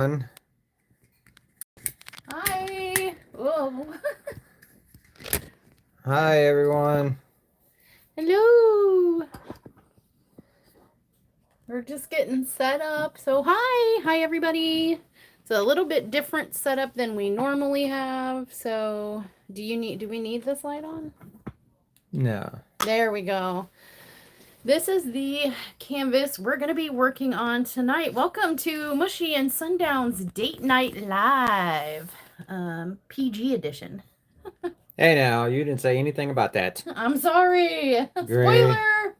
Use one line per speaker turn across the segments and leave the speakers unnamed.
Hi. Whoa.
Hi, everyone.
Hello. We're just getting set up. So hi everybody. It's a little bit different setup than we normally have. So do we need this light on?
No.
There we go. This is the canvas we're going to be working on tonight. Welcome to Mushy and Sundown's Date Night Live, PG edition.
Hey, now, you didn't say anything about that.
I'm sorry.
Great.
Spoiler.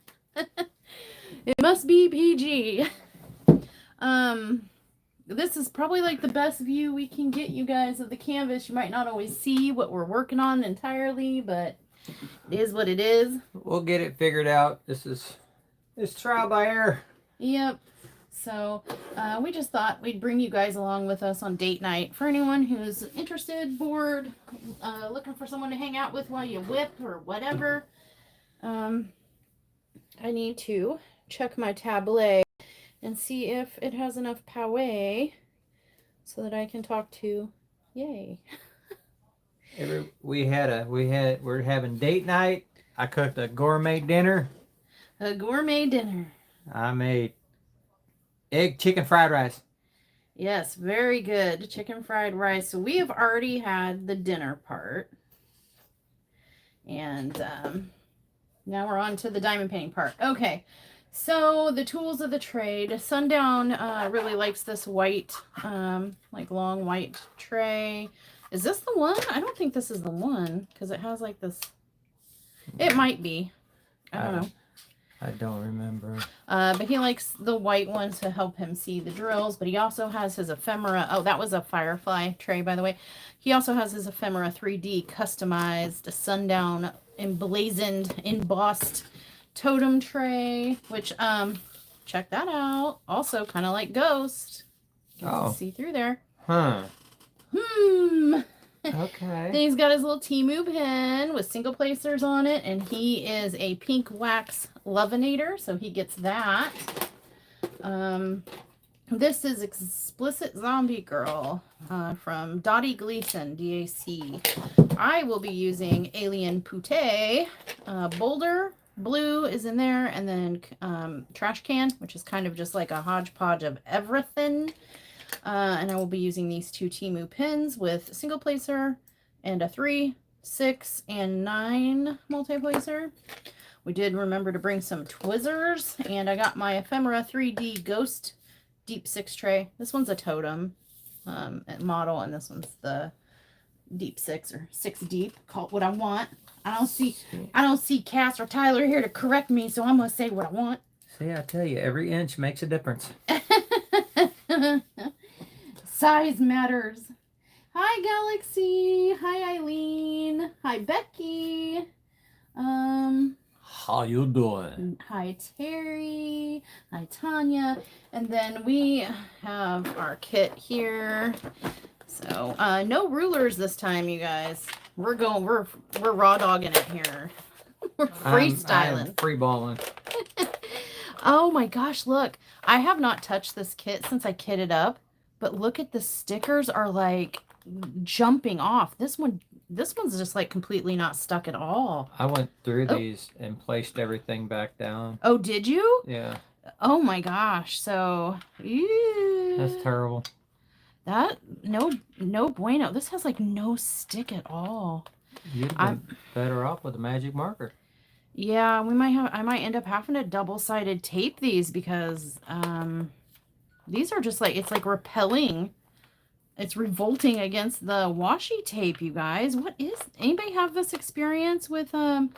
It must be PG. This is probably like the best view we can get you guys of the canvas. You might not always see what we're working on entirely, but it is what it is.
We'll get it figured out. It's trial by error.
Yep. So we just thought we'd bring you guys along with us on date night. For anyone who's interested, bored, looking for someone to hang out with while you whip or whatever. I need to check my tablet and see if it has enough power so that I can talk to Yay.
We're having date night. I cooked a gourmet dinner.
A gourmet dinner.
I made egg chicken fried rice.
Yes, very good. Chicken fried rice. So we have already had the dinner part. And now we're on to the diamond painting part. Okay. So the tools of the trade. Sundown really likes this white, like long white tray. Is this the one? I don't think this is the one because it has like this. It might be. I don't know.
I don't remember.
But he likes the white one to help him see the drills. But he also has his ephemera. Oh, that was a firefly tray, by the way. He also has his ephemera 3D customized Sundown emblazoned, embossed totem tray. Which, check that out. Also kind of like Ghost. You can see through there.
Huh. Okay.
Then he's got his little Temu pen with single placers on it, and he is a pink wax loveinator, so he gets that. This is Explicit Zombie Girl from Dottie Gleason, DAC. I will be using Alien Pute. Boulder Blue is in there, and then Trash Can, which is kind of just like a hodgepodge of everything. And I will be using these two Temu pins with single placer and a 3, 6, and 9 multi-placer. We did remember to bring some Twizzlers, and I got my ephemera 3D Ghost Deep 6 tray. This one's a totem model, and this one's the Deep 6 or 6 Deep. Call it what I want. I don't see Cass or Tyler here to correct me, so I'm gonna say what I want.
See, I tell you, every inch makes a difference.
Size matters. Hi, Galaxy. Hi, Eileen. Hi, Becky.
How you doing?
Hi, Terry. Hi, Tanya. And then we have our kit here. So, no rulers this time, you guys. We're raw dogging it here. We're freestyling.
I'm free balling.
Oh my gosh, look. I have not touched this kit since I kitted up, but look at the stickers are like jumping off. This one's just like completely not stuck at all.
I went through these and placed everything back down.
Oh, did you?
Yeah.
Oh my gosh. So,
that's terrible.
That no bueno. This has like no stick at all.
You'd have been better off with a magic marker.
Yeah, I might end up having to double-sided tape these because these are just like, it's like repelling. It's revolting against the washi tape, you guys. Anybody have this experience with DAC,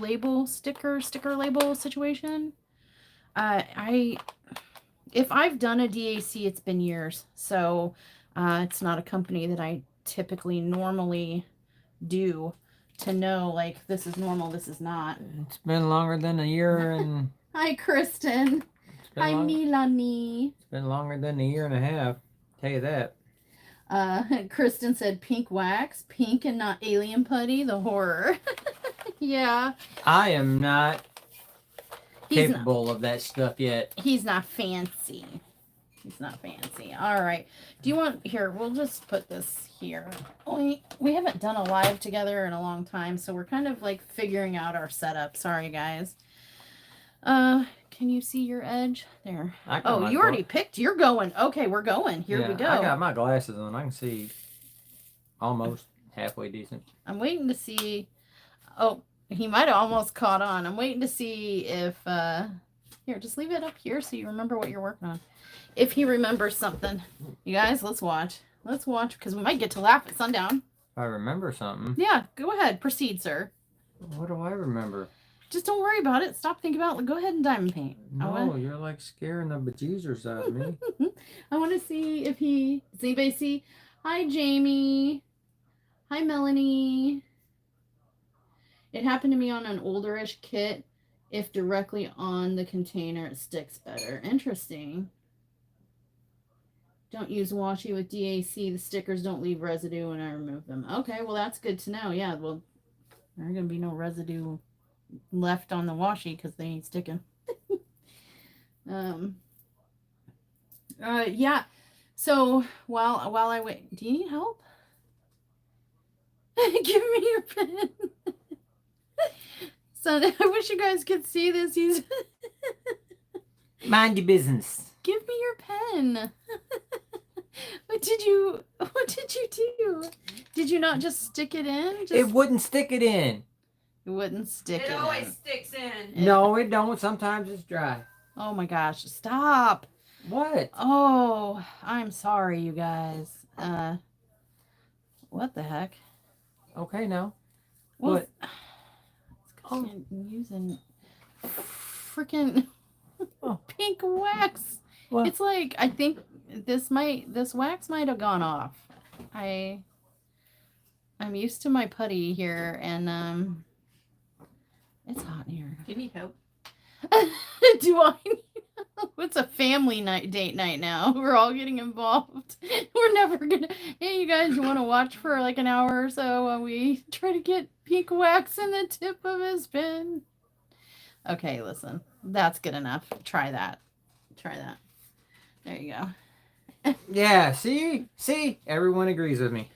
label sticker label situation? If I've done a DAC, it's been years. So it's not a company that I typically normally do to know, like, this is normal, this is not.
It's been longer than a year and...
Hi, Kristen. Hi, Milani.
It's been longer than a year and a half. Tell you that.
Kristen said pink wax. Pink and not alien putty. The horror. Yeah.
I am not capable of that stuff yet.
He's not fancy. He's not fancy. All right. Do you want, here, we'll just put this here. We haven't done a live together in a long time, so we're kind of like figuring out our setup. Sorry, guys. Can you see your edge? There. Oh, you already picked. You're going. Okay, we're going. Here we go.
I got my glasses on. I can see almost halfway decent.
I'm waiting to see. Oh, he might have almost caught on. I'm waiting to see if, here, just leave it up here so you remember what you're working on. If he remembers something. You guys, let's watch. Let's watch, because we might get to laugh at sundown.
If I remember something.
Yeah, go ahead. Proceed, sir.
What do I remember?
Just don't worry about it. Stop thinking about it. Go ahead and diamond paint.
No, you're like scaring the bejesus out of me.
I want to see if he... Does anybody see? Hi, Jamie. Hi, Melanie. It happened to me on an older-ish kit. If directly on the container, it sticks better. Interesting. Don't use washi with DAC. The stickers don't leave residue when I remove them. Okay, well, that's good to know. Yeah, well, there's going to be no residue left on the washi because they ain't sticking. Yeah. So while I wait, do you need help? Give me your pen. So I wish you guys could see this. He's
mind your business.
Give me your pen. What did you do? Did you not just stick it in?
It wouldn't stick it in.
It wouldn't stick it in.
It always sticks in.
No, it don't. Sometimes it's dry.
Oh my gosh. Stop.
What?
Oh, I'm sorry, you guys. What the heck?
Okay, now.
Well,
What?
I'm using freaking pink wax.
What?
It's like, I think this wax might have gone off. I'm used to my putty here, and it's hot in here.
Do you need help?
Do I need help? It's a family date night now. We're all getting involved. We're never gonna. Hey, you guys, you want to watch for like an hour or so while we try to get pink wax in the tip of his pen? Okay, listen, that's good enough. Try that. Try that. There you go.
Yeah, see, everyone agrees with me.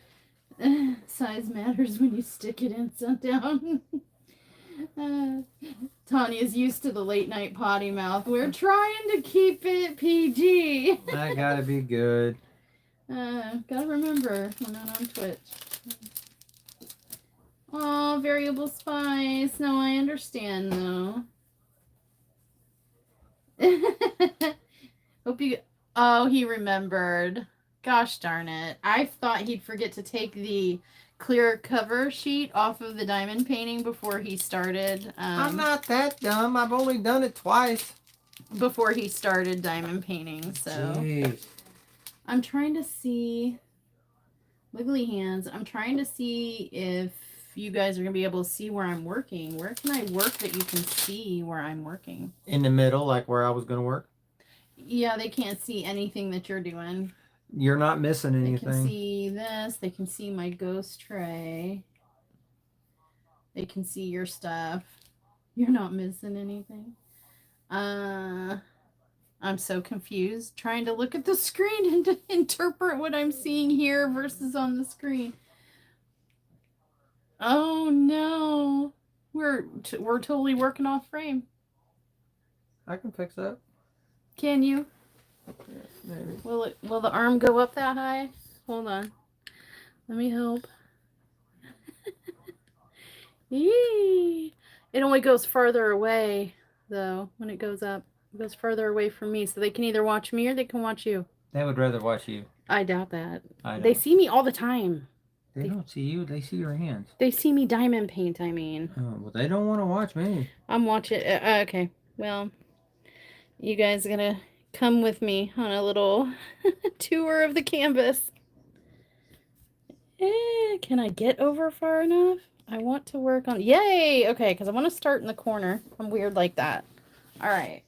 Size matters when you stick it in sundown. Tanya's used to the late night potty mouth. We're trying to keep it PG.
I gotta be good.
Gotta remember, we're not on Twitch. Oh, variable spice. No, I understand though. Hope you. Oh, he remembered. Gosh darn it. I thought he'd forget to take the clear cover sheet off of the diamond painting before he started.
I'm not that dumb. I've only done it twice.
Before he started diamond painting, so.
Jeez.
I'm trying to see. Wiggly hands. I'm trying to see if you guys are going to be able to see where I'm working. Where can I work that you can see where I'm working?
In the middle, like where I was going to work?
Yeah, they can't see anything that you're doing.
You're not missing anything.
They can see this. They can see my ghost tray. They can see your stuff. You're not missing anything. I'm so confused trying to look at the screen and to interpret what I'm seeing here versus on the screen. Oh no. We're totally working off frame.
I can fix that.
Can you?
Yeah, maybe.
Will the arm go up that high? Hold on. Let me help. Yee. It only goes farther away though when it goes up. It goes further away from me, so they can either watch me or they can watch you.
They would rather watch you.
I doubt that.
I
They see me all the time.
They don't see you. They see your hands.
They see me diamond paint, I mean.
Oh, well, they don't want to watch me.
I'm watching. Okay. Well, you guys are going to come with me on a little tour of the canvas. Can I get over far enough? I want to work on... Yay! Okay, because I want to start in the corner. I'm weird like that. All right.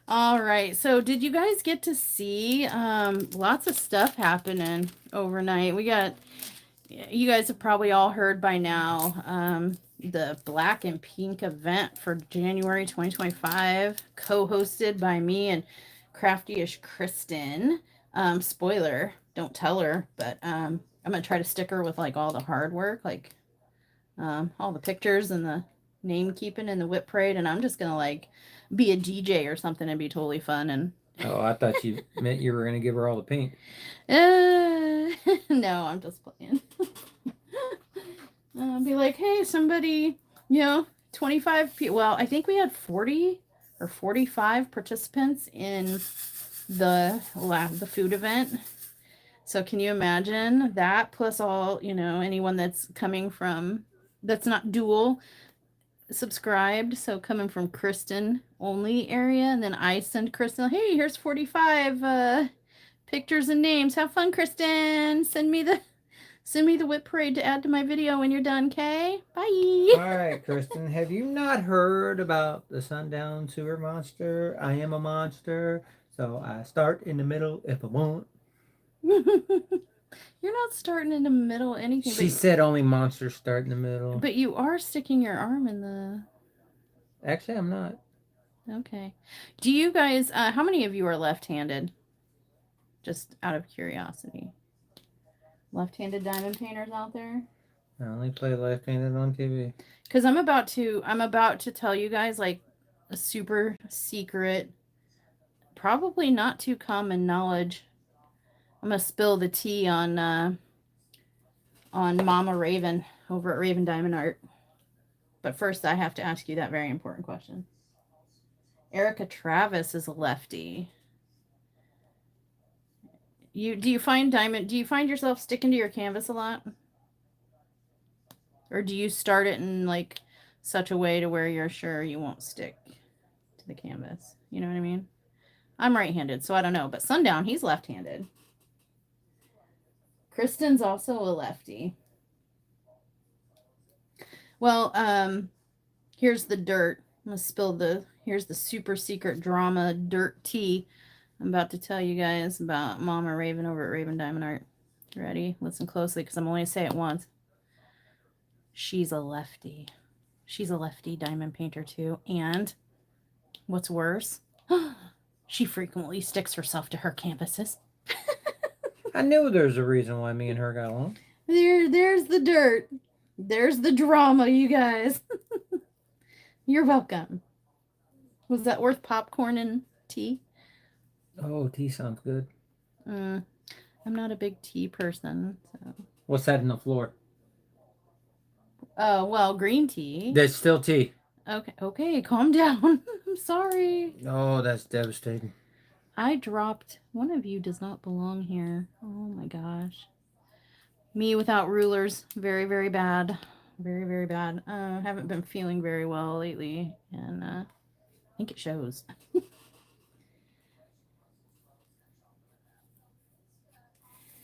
All right. So did you guys get to see lots of stuff happening overnight? We got... You guys have probably all heard by now. the Black and Pink event for January 2025, co-hosted by me and Crafty-ish Kristen. Spoiler, don't tell her, but I'm gonna try to stick her with like all the hard work, like all the pictures and the name keeping and the whip parade, and I'm just gonna like be a DJ or something and be totally fun. And
oh, I thought you meant you were gonna give her all the pink.
No, I'm just playing. Be like, hey, somebody, 25 people. Well, I think we had 40 or 45 participants in the food event. So can you imagine that plus all, anyone that's coming from, that's not dual subscribed. So coming from Kristen only area. And then I send Kristen, hey, here's 45 pictures and names. Have fun, Kristen. Send me the whip parade to add to my video when you're done, okay? Bye.
All right, Kristen, have you not heard about the Sundown sewer monster? I am a monster, so I start in the middle if I want.
You're not starting in the middle of anything.
She said only monsters start in the middle.
But you are sticking your arm in the...
Actually, I'm not.
Okay. Do you guys, how many of you are left-handed? Just out of curiosity. Left-handed diamond painters out there?
I only play left-handed on TV.
Because I'm about to tell you guys like a super secret, probably not too common knowledge. I'm gonna spill the tea on Mama Raven over at Raven Diamond Art. But first, I have to ask you that very important question. Erica Travis is a lefty. Do you find yourself sticking to your canvas a lot? Or do you start it in like such a way to where you're sure you won't stick to the canvas? You know what I mean? I'm right-handed, so I don't know. But Sundown, he's left-handed. Kristen's also a lefty. Well, here's the dirt. I'm gonna spill here's the super secret drama dirt tea I'm about to tell you guys about Mama Raven over at Raven Diamond Art. Ready? Listen closely because I'm only going to say it once. She's a lefty. She's a lefty diamond painter too. And what's worse, she frequently sticks herself to her canvases.
I knew there's a reason why me and her got along.
There's the dirt. There's the drama, you guys. You're welcome. Was that worth popcorn and tea?
Oh, tea sounds good.
I'm not a big tea person. So.
What's that in the floor?
Oh, well, green tea.
That's still tea.
Okay, calm down. I'm sorry.
Oh, that's devastating.
I dropped... One of you does not belong here. Oh, my gosh. Me without rulers. Very, very bad. Very, very bad. Haven't been feeling very well lately, and I think it shows.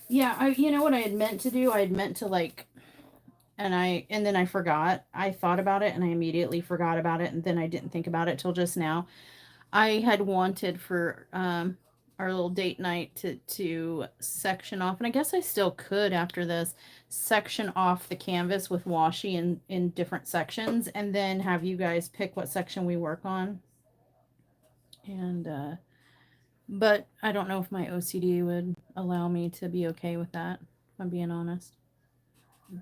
Yeah, you know what I had meant to do? I had meant to like, and then I forgot. I thought about it and I immediately forgot about it, and then I didn't think about it till just now. I had wanted for our little date night to section off, and I guess I still could after this, section off the canvas with washi in different sections, and then have you guys pick what section we work on. And but I don't know if my OCD would allow me to be okay with that, if I'm being honest.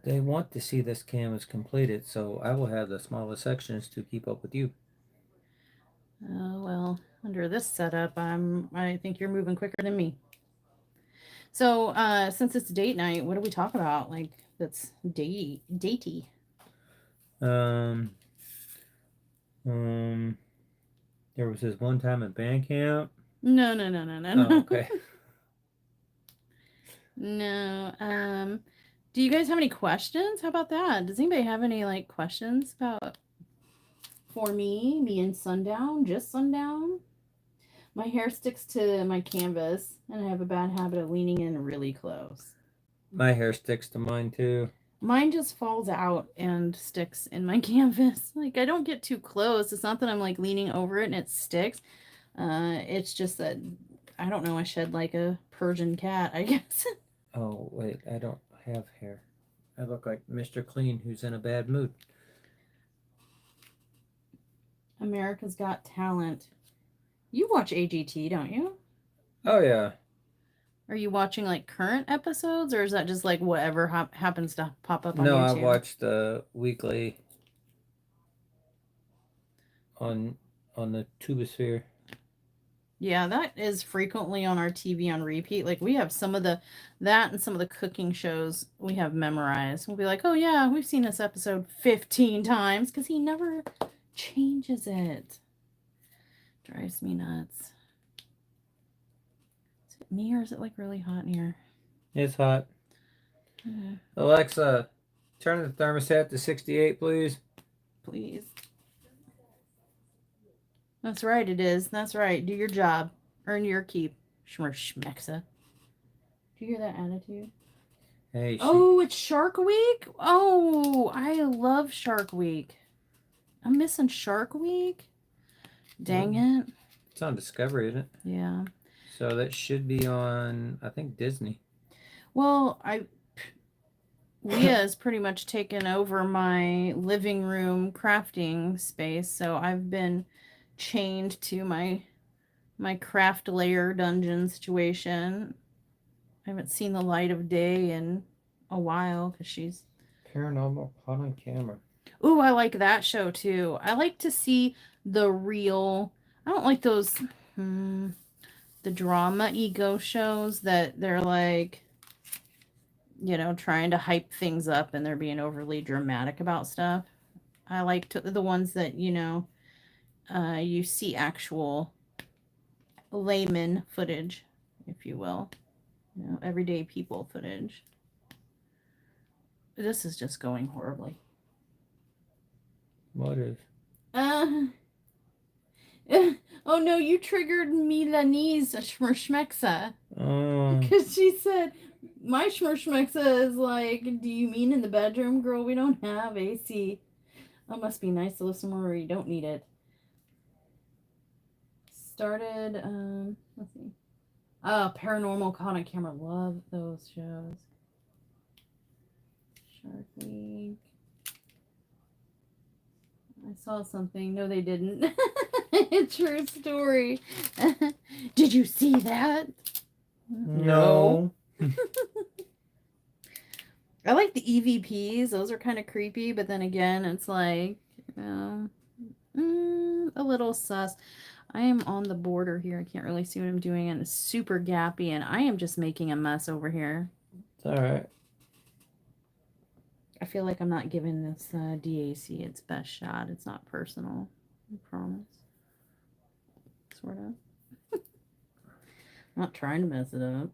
They want to see this canvas completed, so I will have the smallest sections to keep up with you.
Well, under this setup, I think you're moving quicker than me. So, since it's date night, what do we talk about? Like, that's datey.
There was this one time at band camp.
No.
Oh, okay.
No. Do you guys have any questions? How about that? Does anybody have any like questions about for me and Sundown? Just Sundown? My hair sticks to my canvas, and I have a bad habit of leaning in really close.
My hair sticks to mine too.
Mine just falls out and sticks in my canvas. Like, I don't get too close. It's not that I'm like leaning over it and it sticks. It's just that, I don't know, I shed like a Persian cat, I guess.
Oh, wait, I don't have hair. I look like Mr. Clean who's in a bad mood.
America's Got Talent. You watch AGT, don't you?
Oh, yeah.
Are you watching like current episodes, or is that just like whatever happens to pop up on YouTube?
No, I watch the weekly on the Tubosphere.
Yeah, that is frequently on our TV on repeat. Like we have some of that and some of the cooking shows we have memorized. We'll be like, oh yeah, we've seen this episode 15 times because he never changes it. Drives me nuts. Is it me or is it like really hot in here?
It's hot. Alexa, turn the thermostat to 68, please.
Please. That's right, it is. That's right. Do your job. Earn your keep. Schmexa. Do you hear that attitude?
Hey,
oh, it's Shark Week? Oh, I love Shark Week. I'm missing Shark Week. Dang it.
It's on Discovery, isn't it?
Yeah.
So that should be on, I think, Disney.
Well, Leah's pretty much taken over my living room crafting space, so I've been chained to my craft layer dungeon situation. I haven't seen the light of day in a while because she's
Paranormal Caught on Camera.
Ooh, I like that show too. I like to see the real. I don't like those the drama ego shows that they're like, you know, trying to hype things up and they're being overly dramatic about stuff. I like the ones that, you know, you see actual layman footage, if you will. You know, everyday people footage. This is just going horribly.
What is?
Oh no, you triggered Milanese Schmerschmexa.
Oh.
Because she said, my Schmerschmexa is like, do you mean in the bedroom, girl? We don't have AC. Oh, must be nice to live somewhere where you don't need it. Started, let's see. Oh, Paranormal Caught on Camera. Love those shows. Shark Week. I saw something. No, they didn't. True story. Did you see that?
No.
I like the EVPs. Those are kind of creepy, but then again, it's like, you know, a little sus. I am on the border here. I can't really see what I'm doing, and it's super gappy, and I am just making a mess over here.
It's all right.
I feel like I'm not giving this DAC its best shot. It's not personal. I promise. Sort of. I'm not trying to mess it up.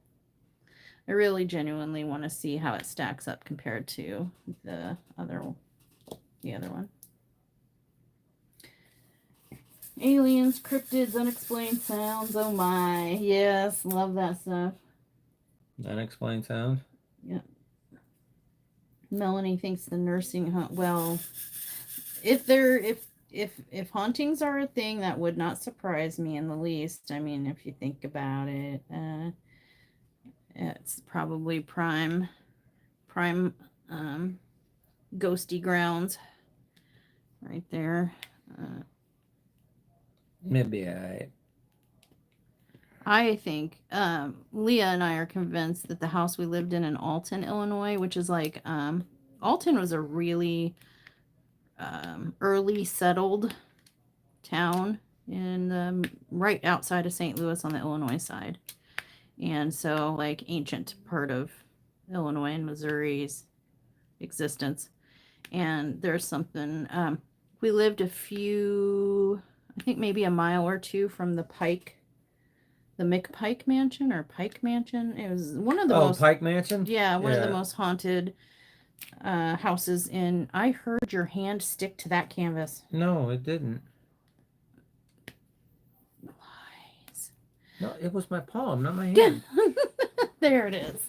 I really genuinely want to see how it stacks up compared to the other one. Aliens, cryptids, unexplained sounds. Oh my. Yes, love that stuff.
Unexplained sounds?
Yep. Melanie thinks the nursing home. Well, if hauntings are a thing, that would not surprise me in the least. I mean, if you think about it, it's probably prime ghosty grounds right there.
Maybe I
think Leah and I are convinced that the house we lived in Alton, Illinois, which is like Alton was a really early settled town in the right outside of St. Louis on the Illinois side, and so like ancient part of Illinois and Missouri's existence. And there's something we lived a few, I think maybe a mile or two from the McPike Mansion or Pike Mansion. It was one of the most...
Pike Mansion?
Yeah, one of the most haunted houses in... I heard your hand stick to that canvas.
No, it didn't.
Lies.
No, it was my palm, not my hand.
There it is.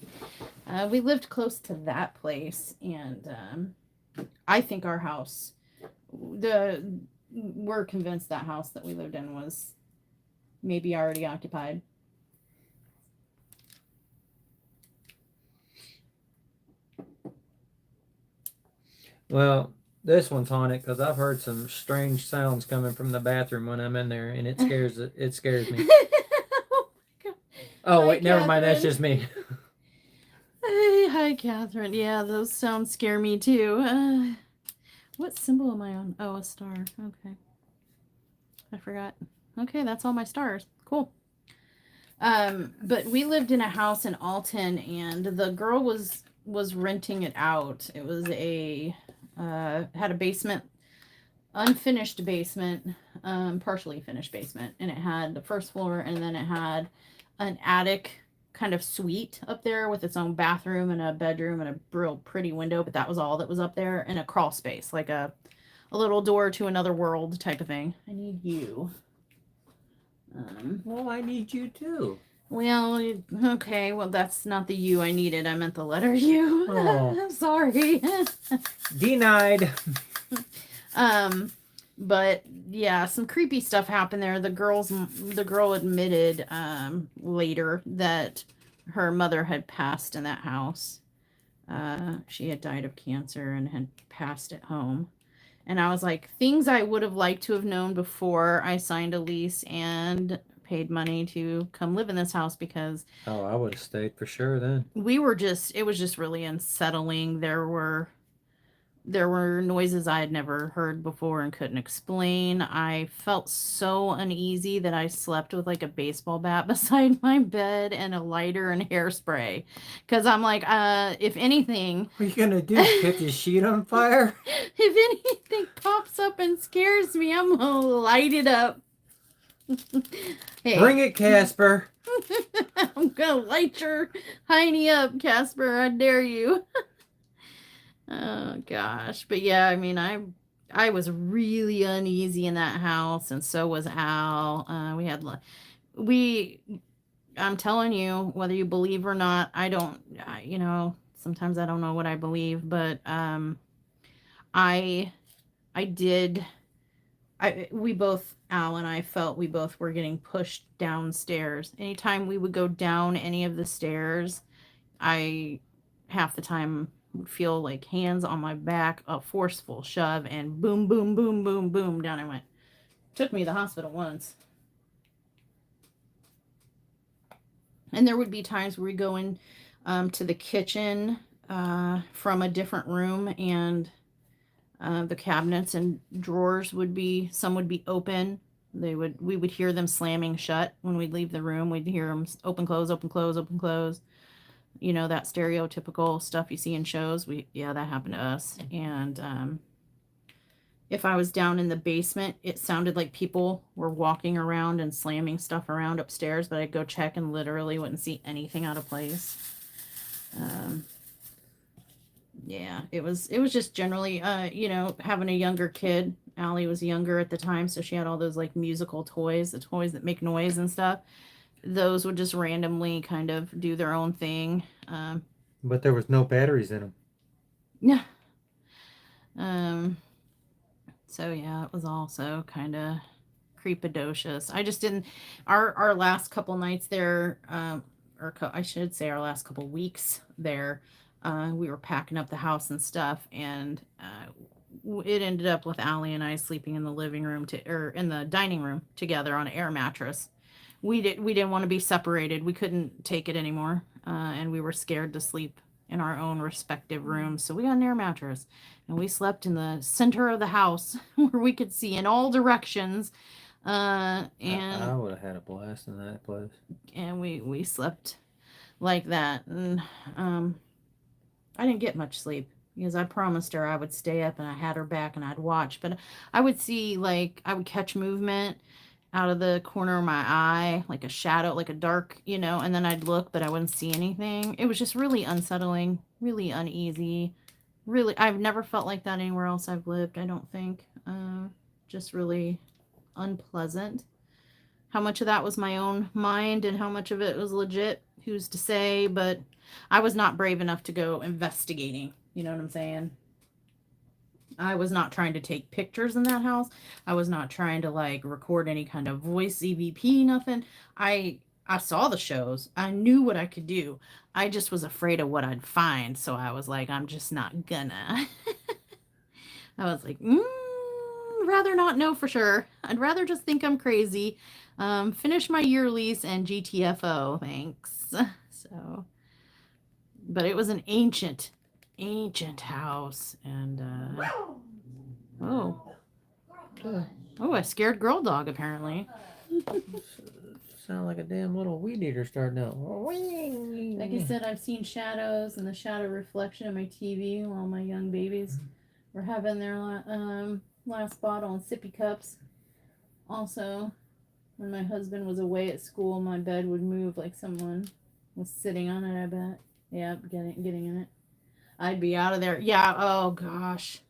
We lived close to that place, and I think our house... We're convinced that house that we lived in was maybe already occupied.
Well, This one's haunted because I've heard some strange sounds coming from the bathroom when I'm in there, and it scares me.
Oh my God.
Oh,
Hi,
wait, never mind. That's
Katherine.
just me.
Hey, hi, Katherine. Yeah, those sounds scare me too. What symbol am I on? Oh, a star. Okay. I forgot. Okay, that's all my stars. Cool. But we lived in a house in Alton, and the girl was renting it out. It was had a basement, unfinished basement, partially finished basement, and it had the first floor, and then it had an attic kind of suite up there with its own bathroom and a bedroom and a real pretty window, but that was all that was up there, and a crawl space, like a little door to another world type of thing. I need you.
Well, I need you too.
Well, okay. Well, that's not the U I needed. I meant the letter U.
Oh.
I'm sorry.
Denied.
But yeah, some creepy stuff happened there. The girl admitted later that her mother had passed in that house. She had died of cancer and had passed at home. And I was like, things I would have liked to have known before I signed a lease and paid money to come live in this house, because
Oh, I would have stayed for sure then.
it was just really unsettling. There were noises I had never heard before and couldn't explain. I felt so uneasy that I slept with like a baseball bat beside my bed and a lighter and hairspray. Because I'm like, if anything...
What are you going to do? Catch the sheet on fire?
If anything pops up and scares me, I'm going to light it up. Hey.
Bring it, Casper.
I'm going to light your hiney up, Casper. I dare you. Oh gosh. But yeah, I mean, I was really uneasy in that house, and so was Al. I'm telling you, whether you believe or not, sometimes I don't know what I believe, but Al and I felt we both were getting pushed downstairs. Anytime we would go down any of the stairs, half the time would feel like hands on my back, a forceful shove, and boom, boom, boom, boom, boom, down I went. Took me to the hospital once. And there would be times where we go in to the kitchen from a different room, and the cabinets and drawers some would be open. We would hear them slamming shut when we'd leave the room. We'd hear them open, close, open, close, open, close. You know, that stereotypical stuff you see in shows. That happened to us. And if I was down in the basement, it sounded like people were walking around and slamming stuff around upstairs, but I'd go check and literally wouldn't see anything out of place. Yeah, it was just generally, having a younger kid. Allie was younger at the time, so she had all those like musical toys, the toys that make noise and stuff. Those would just randomly kind of do their own thing.
But there was no batteries in them.
Yeah. So yeah, it was also kind of creepidocious. I just didn't. Our last couple nights there, I should say our last couple weeks there, we were packing up the house and stuff, and it ended up with Allie and I sleeping in the living room or in the dining room together on an air mattress. We didn't want to be separated. We couldn't take it anymore, and we were scared to sleep in our own respective rooms. So we got an air mattress, and we slept in the center of the house where we could see in all directions. And
I would have had a blast in that place.
And we slept like that, and I didn't get much sleep because I promised her I would stay up, and I had her back and I'd watch. But I would see, like, I would catch movement out of the corner of my eye, like a shadow, like a dark, and then I'd look, but I wouldn't see anything. It was just really unsettling, really uneasy. Really, I've never felt like that anywhere else I've lived, I don't think. Just really unpleasant. How much of that was my own mind and how much of it was legit, who's to say? But I was not brave enough to go investigating. You know what I'm saying? I was not trying to take pictures in that house. I was not trying to like record any kind of voice EVP, nothing. I saw the shows. I knew what I could do. I just was afraid of what I'd find. So I was like, I'm just not gonna. I was like, rather not know for sure. I'd rather just think I'm crazy. Finish my year lease and GTFO, thanks. So, but it was an ancient house, and oh, a scared girl dog apparently.
Sound like a damn little weed eater starting out.
Like I said, I've seen shadows and the shadow reflection of my TV while my young babies were having their last bottle and sippy cups. Also, when my husband was away at school, my bed would move like someone was sitting on it, I bet. Yep, getting in it. I'd be out of there. Yeah, oh gosh.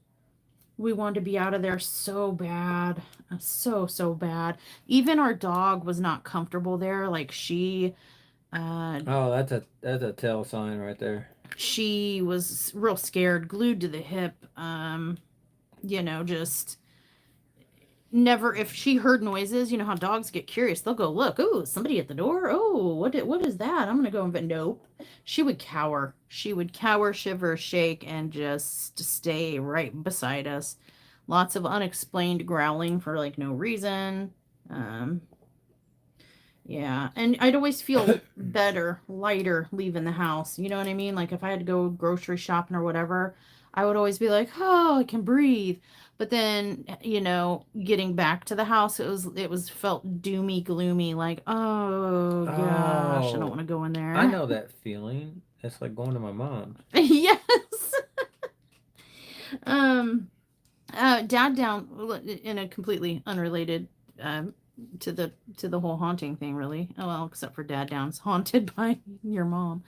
We wanted to be out of there so bad. So bad. Even our dog was not comfortable there. Like she
oh, that's a tell sign right there.
She was real scared, glued to the hip. You know, just never, if she heard noises, you know how dogs get curious, they'll go look. Oh, somebody at the door. Oh, what is that? I'm gonna go, but nope. She would cower, shiver, shake, and just stay right beside us. Lots of unexplained growling for like no reason. Yeah, and I'd always feel better, lighter leaving the house, you know what I mean? Like if I had to go grocery shopping or whatever, I would always be like, oh, I can breathe. But then, you know, getting back to the house, it was felt doomy, gloomy, like, oh gosh, I don't want to go in there.
I know that feeling. It's like going to my mom's.
Yes. Dad down in a completely unrelated to the whole haunting thing, really. Oh well, except for Dad down's haunted by your mom.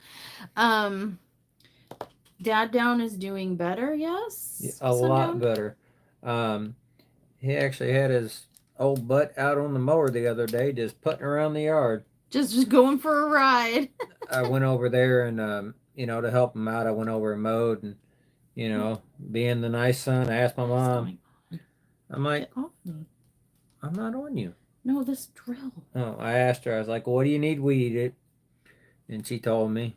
Dad down is doing better, yes?
Yeah, a lot better. He actually had his old butt out on the mower the other day, just putting around the yard.
Just going for a ride.
I went over there and, you know, to help him out, I went over and mowed and, you know, being the nice son, I asked my mom, I'm like, I'm not on you.
No, this drill.
Oh, I asked her, I was like, what do you need weeded? And she told me.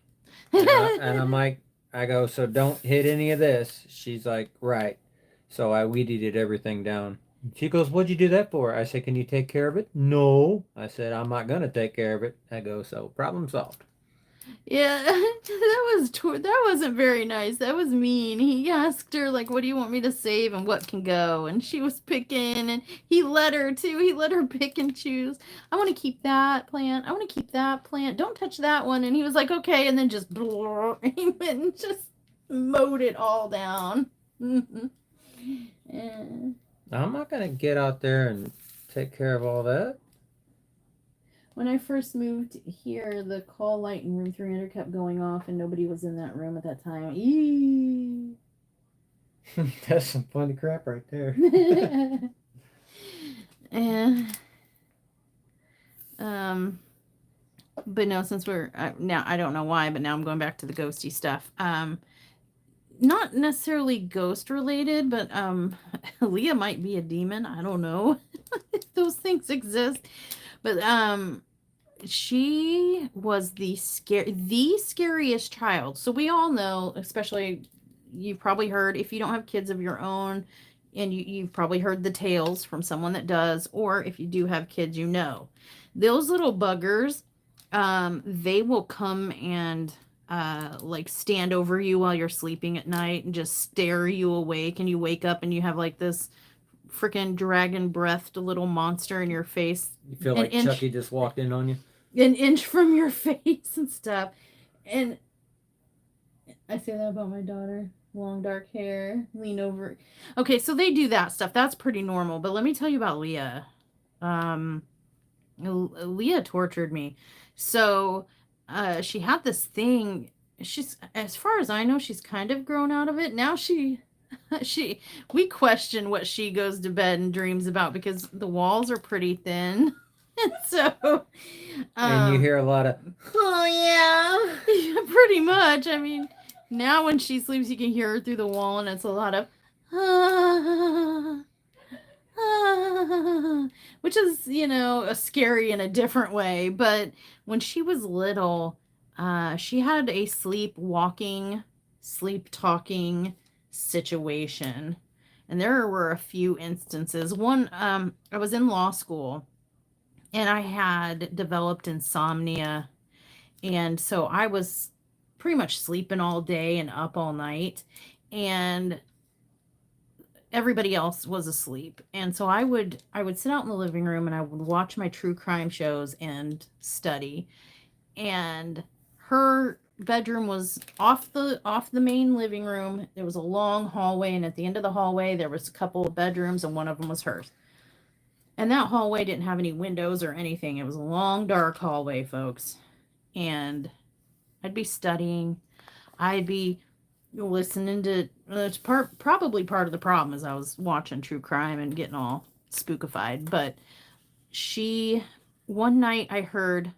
And I'm like, I go, so don't hit any of this. She's like, right. So I weeded everything down. She goes, what'd you do that for? I said, can you take care of it? No. I said, I'm not going to take care of it. I go, so problem solved.
Yeah, that wasn't very nice. That was mean. He asked her, like, what do you want me to save and what can go? And she was picking, and he let her, too. He let her pick and choose. I want to keep that plant. I want to keep that plant. Don't touch that one. And he was like, okay. And then just, he went and just mowed it all down. Yeah.
I'm not going to get out there and take care of all that.
When I first moved here, the call light in room 300 kept going off, and nobody was in that room at that time. Eee.
That's some funny crap right there.
And, but no, since we're now, I don't know why, but now I'm going back to the ghosty stuff. Not necessarily ghost related, but Leah might be a demon. I don't know if those things exist. But she was the scariest child. So we all know, especially you've probably heard, if you don't have kids of your own, and you've probably heard the tales from someone that does, or if you do have kids, you know. Those little buggers, they will come and like stand over you while you're sleeping at night and just stare you awake, and you wake up and you have like this freaking dragon breathed little monster in your face.
You feel like Chucky just walked in on you?
An inch from your face and stuff. And I say that about my daughter. Long dark hair, lean over. Okay, so they do that stuff. That's pretty normal. But let me tell you about Leah. Leah tortured me. So she had this thing. She's, as far as I know, she's kind of grown out of it. Now we question what she goes to bed and dreams about, because the walls are pretty thin. So
and you hear a lot of,
oh yeah, pretty much. I mean, now when she sleeps, you can hear her through the wall, and it's a lot of which is, you know, scary in a different way. But when she was little, she had a sleep talking situation. And there were a few instances. One, I was in law school and I had developed insomnia. And so I was pretty much sleeping all day and up all night. And everybody else was asleep. And so I would sit out in the living room and I would watch my true crime shows and study. And her bedroom was off the main living room. There was a long hallway, and at the end of the hallway there was a couple of bedrooms, and one of them was hers. And that hallway didn't have any windows or anything. It was a long dark hallway, folks. And I'd be studying. I'd be listening to it's probably part of the problem is I was watching true crime and getting all spookified. But one night I heard,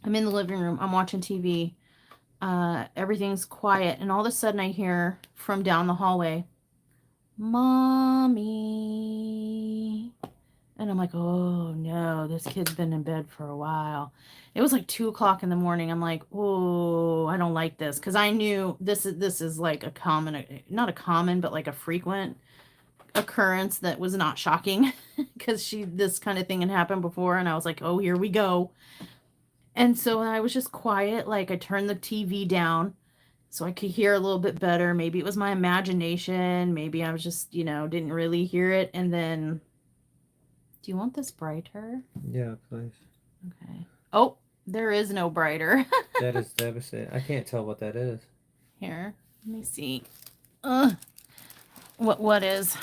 I'm in the living room, I'm watching TV, everything's quiet, and all of a sudden I hear from down the hallway, "Mommy." And I'm like, oh no, this kid's been in bed for a while. It was like 2 o'clock in the morning. I'm like, oh, I don't like this. Because I knew this is like a common, not a common, but like a frequent occurrence that was not shocking. Because this kind of thing had happened before. And I was like, oh, here we go. And so I was just quiet. Like I turned the TV down so I could hear a little bit better. Maybe it was my imagination. Maybe I was just, didn't really hear it. And then... Do you want this brighter?
Yeah, please.
Okay. Oh, there is no brighter.
That is devastating. I can't tell what that is.
Here, let me see. What is?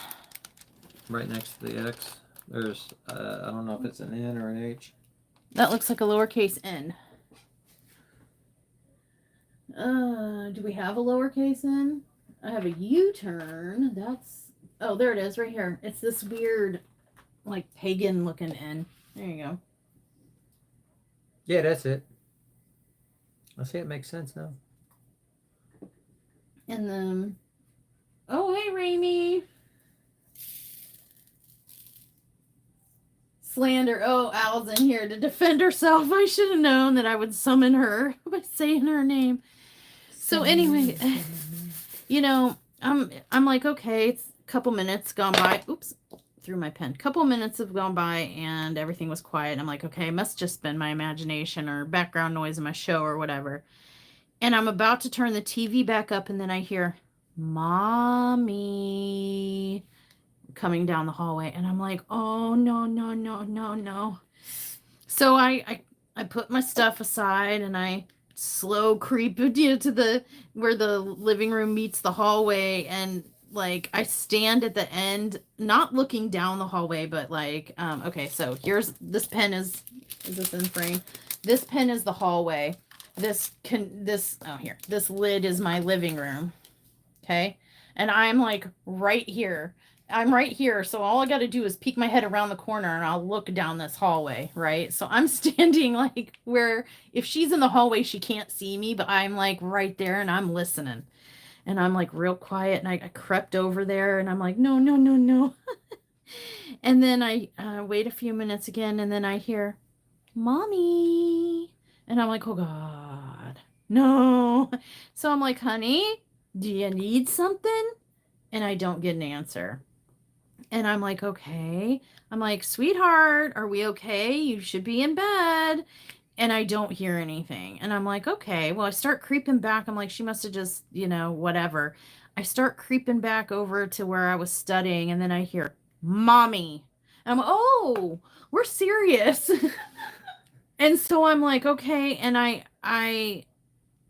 Right next to the X, there's, I don't know if it's an N or an H.
That looks like a lowercase n. Do we have a lowercase n? I have a U-turn. Oh, there it is right here. It's this weird... like pagan looking N. There you go.
Yeah, that's it. I see it makes sense now.
And then, oh, hey, Raimi. Slander. Oh, Al's in here to defend herself. I should have known that I would summon her by saying her name. So anyway, I'm like, okay, it's a couple minutes gone by. Oops. Through my pen. Couple minutes have gone by and everything was quiet. I'm like, okay, it must just been my imagination or background noise in my show or whatever. And I'm about to turn the TV back up and then I hear, "Mommy," coming down the hallway. And I'm like, oh, no. So I put my stuff aside and I slow creep to where the living room meets the hallway, and like I stand at the end, not looking down the hallway, but like, okay, so here's, this pen is this in frame? This pen is the hallway. This lid is my living room. Okay. And I'm like right here. I'm right here. So all I got to do is peek my head around the corner and I'll look down this hallway. Right. So I'm standing like where if she's in the hallway, she can't see me, but I'm like right there and I'm listening. And I'm like real quiet and I crept over there and I'm like, no. And then I wait a few minutes again and then I hear, "Mommy." And I'm like, oh God, no. So I'm like, honey, do you need something? And I don't get an answer. And I'm like, okay. I'm like, sweetheart, are we okay? You should be in bed. And I don't hear anything. And I'm like, okay. Well, I start creeping back. I'm like, she must have just, whatever. I start creeping back over to where I was studying. And then I hear, "Mommy." And I'm, oh, we're serious. And so I'm like, okay. And I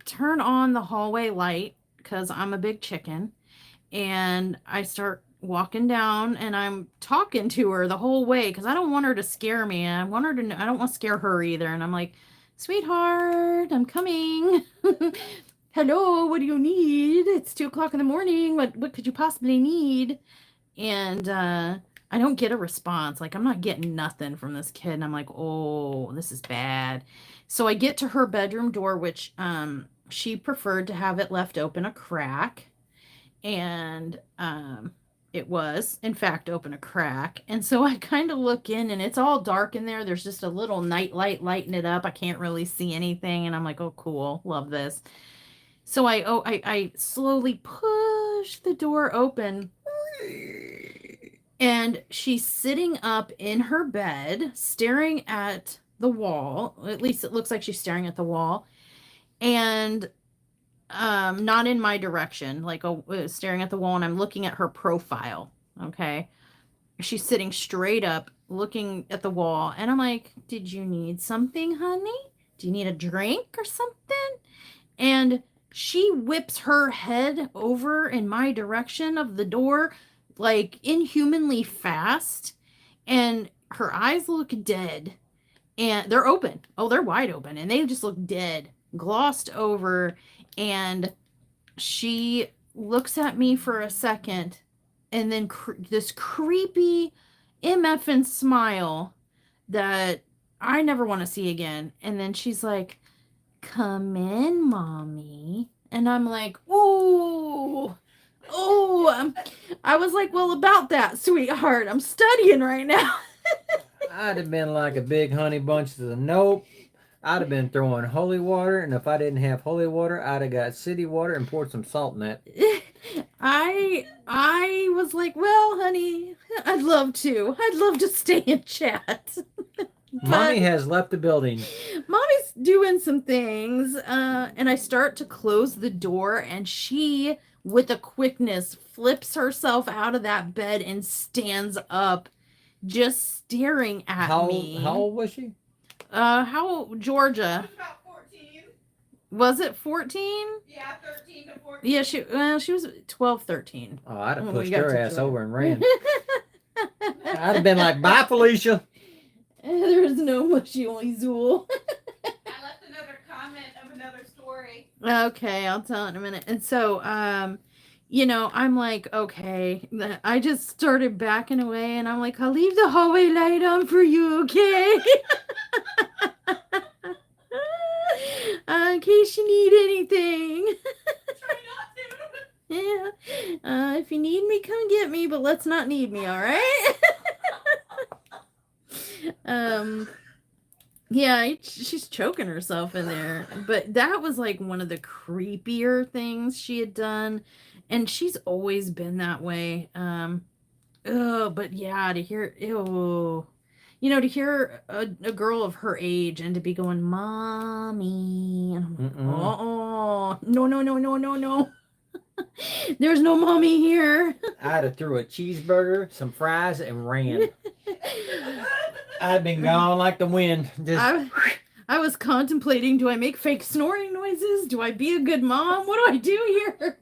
turn on the hallway light because I'm a big chicken. And I start walking down and I'm talking to her the whole way because I don't want her to scare me. I want her to, I don't want to scare her either. And I'm like, "Sweetheart, I'm coming." "Hello, what do you need? It's 2 o'clock in the morning. What could you possibly need?" And I don't get a response. Like I'm not getting nothing from this kid. And I'm like, oh, this is bad. So I get to her bedroom door, which she preferred to have it left open a crack. And it was, in fact, open a crack. And so I kind of look in and it's all dark in there. There's just a little night light lighting it up. I can't really see anything. And I'm like, oh, cool. Love this. So I slowly push the door open. And she's sitting up in her bed, staring at the wall. At least it looks like she's staring at the wall. And not in my direction, like staring at the wall, and I'm looking at her profile. Okay. She's sitting straight up, looking at the wall. And I'm like, did you need something, honey? Do you need a drink or something? And she whips her head over in my direction of the door, like inhumanly fast. And her eyes look dead. And they're open. Oh, they're wide open. And they just look dead, glossed over. And she looks at me for a second. And then this creepy MFing smile that I never want to see again. And then she's like, come in, mommy. And I'm like, ooh, I was like, well, about that, sweetheart, I'm studying right now.
I'd have been like a big honey bunch of nope. I'd have been throwing holy water, and if I didn't have holy water, I'd have got city water and poured some salt in it.
I was like, well, honey, I'd love to stay and chat.
Mommy has left the building.
Mommy's doing some things, and I start to close the door, and she, with a quickness, flips herself out of that bed and stands up, just staring at me.
How old was she?
Georgia?
About 14.
Was it 14?
Yeah, 13 to 14.
Yeah, she was 12, 13.
Oh, I'd have
Oh,
pushed
we got
her
to
ass
Georgia.
over and ran. I'd have been like, bye, Felicia.
There's no mushy, only Zool.
I left another comment of another story.
Okay, I'll tell it in a minute. And so, I'm like, okay. I just started backing away, and I'm like, I'll leave the hallway light on for you, okay? In case you need anything.
Try not to.
Yeah. If you need me, come get me, but let's not need me, all right? Yeah, she's choking herself in there. But that was like one of the creepier things she had done. And she's always been that way. But yeah, to hear, to hear a girl of her age and to be going, mommy. And I'm like, no. There's no mommy here.
I'd have threw a cheeseburger, some fries, and ran. I'd been gone like the wind. Just...
I was contemplating, do I make fake snoring noises? Do I be a good mom? What do I do here?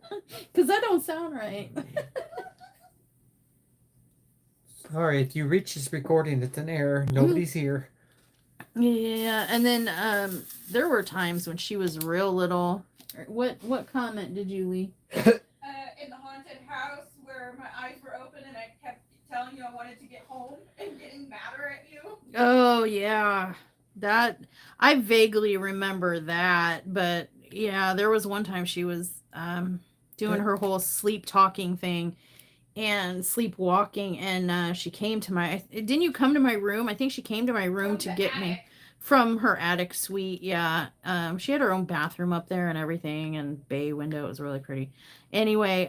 Because that don't sound right.
Sorry, if you reach this recording, it's an error. Nobody's here.
Yeah, and then there were times when she was real little. What comment did you leave?
In the haunted house where my eyes were open and I kept telling you I wanted to get home and getting madder at you.
Oh, yeah. That, I vaguely remember that, but yeah, there was one time she was doing her whole sleep talking thing and sleepwalking, and she came to my, didn't you come to my room? I think she came to my room to get me from her attic suite. Yeah. She had her own bathroom up there and everything, and bay window. It was really pretty. Anyway,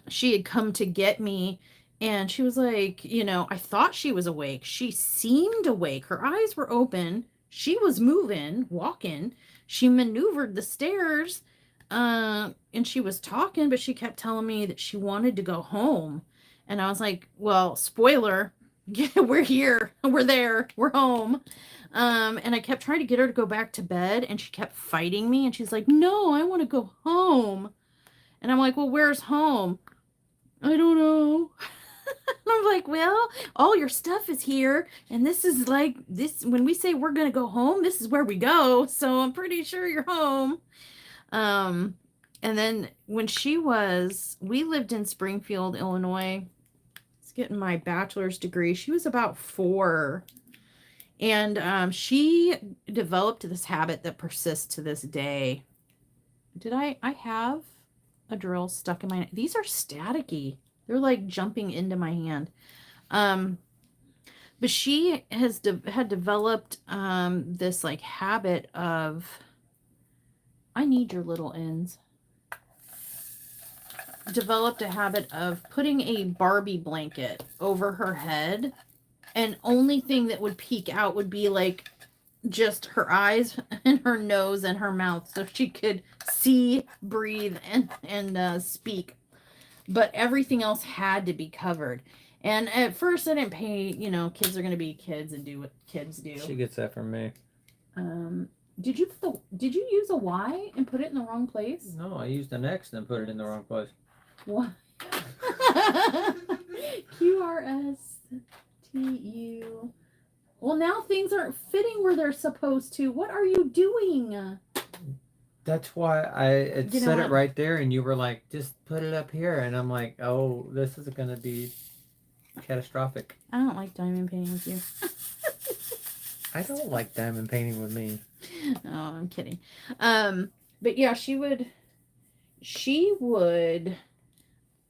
she had come to get me, and she was like, I thought she was awake. She seemed awake. Her eyes were open. She was moving, walking. She maneuvered the stairs, and she was talking, but she kept telling me that she wanted to go home. And I was like, well, spoiler, we're here. We're there. We're home. And I kept trying to get her to go back to bed, and she kept fighting me. And she's like, no, I want to go home. And I'm like, well, where's home? I don't know. I'm like, well, all your stuff is here, and this is like this. When we say we're gonna go home, this is where we go. So I'm pretty sure you're home. And then when we lived in Springfield, Illinois. It's getting my bachelor's degree. She was about 4, and she developed this habit that persists to this day. Did I have a drill stuck in my? These are staticky. They're like jumping into my hand. But she had developed this like habit of, I need your little ends. developed a habit of putting a Barbie blanket over her head, and only thing that would peek out would be like just her eyes and her nose and her mouth, so she could see, breathe, and speak. But everything else had to be covered. And at first I didn't pay, kids are going to be kids and do what kids do.
She gets that from me.
Did you use a Y and put it in the wrong place?
No, I used an X and put it in the wrong place.
What? QRSTU. Well, now things aren't fitting where they're supposed to. What are you doing?
That's why I said it right there, and you were like, just put it up here. And I'm like, oh, this is going to be catastrophic.
I don't like diamond painting with you.
I don't like diamond painting with me.
Oh, I'm kidding. But yeah, she would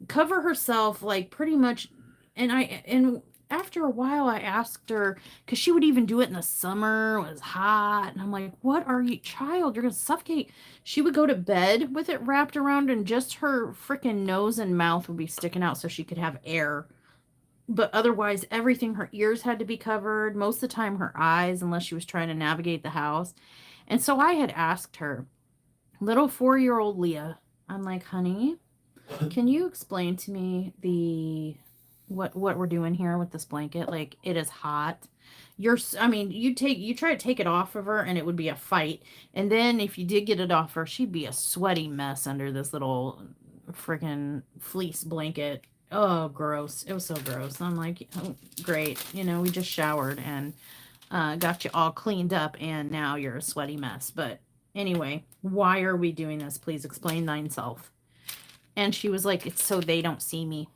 cover herself like pretty much, and after a while I asked her, because she would even do it in the summer, it was hot, and I'm like, what are you, child, you're gonna suffocate. She would go to bed with it wrapped around, and just her freaking nose and mouth would be sticking out so she could have air. But otherwise, everything, her ears had to be covered. Most of the time, her eyes, unless she was trying to navigate the house. And so I had asked her, little 4-year-old Leah, I'm like, honey, can you explain to me what we're doing here with this blanket? Like, it is hot. You try to take it off of her, and it would be a fight. And then if you did get it off her, she'd be a sweaty mess under this little freaking fleece blanket. Oh, gross. It was so gross. I'm like, oh, great. We just showered and got you all cleaned up, and now you're a sweaty mess. But anyway, why are we doing this? Please explain thyself. And she was like, it's so they don't see me.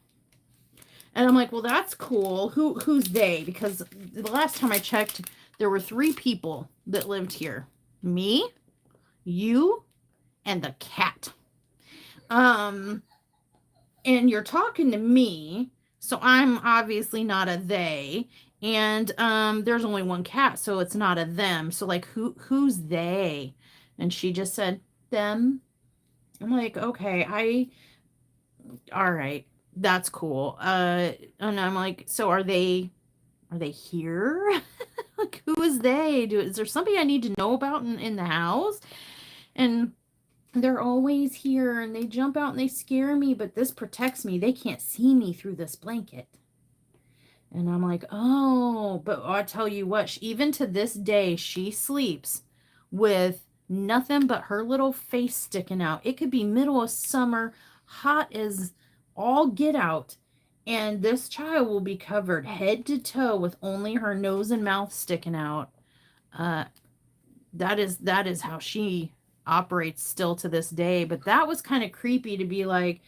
And I'm like, well, that's cool. Who's they? Because the last time I checked, there were 3 people that lived here. Me, you, and the cat. And you're talking to me, so I'm obviously not a they. And there's only one cat, so it's not a them. So like, who's they? And she just said them. I'm like, okay, all right, that's cool. And I'm like, so are they here? Like, who is they? Is there somebody I need to know about in the house? And they're always here, and they jump out and they scare me, but this protects me. They can't see me through this blanket. And I'm like, oh, but I'll tell you what, even to this day, she sleeps with nothing but her little face sticking out. It could be middle of summer, hot as all get out, and this child will be covered head to toe with only her nose and mouth sticking out. That is how she operates still to this day. But that was kind of creepy to be like,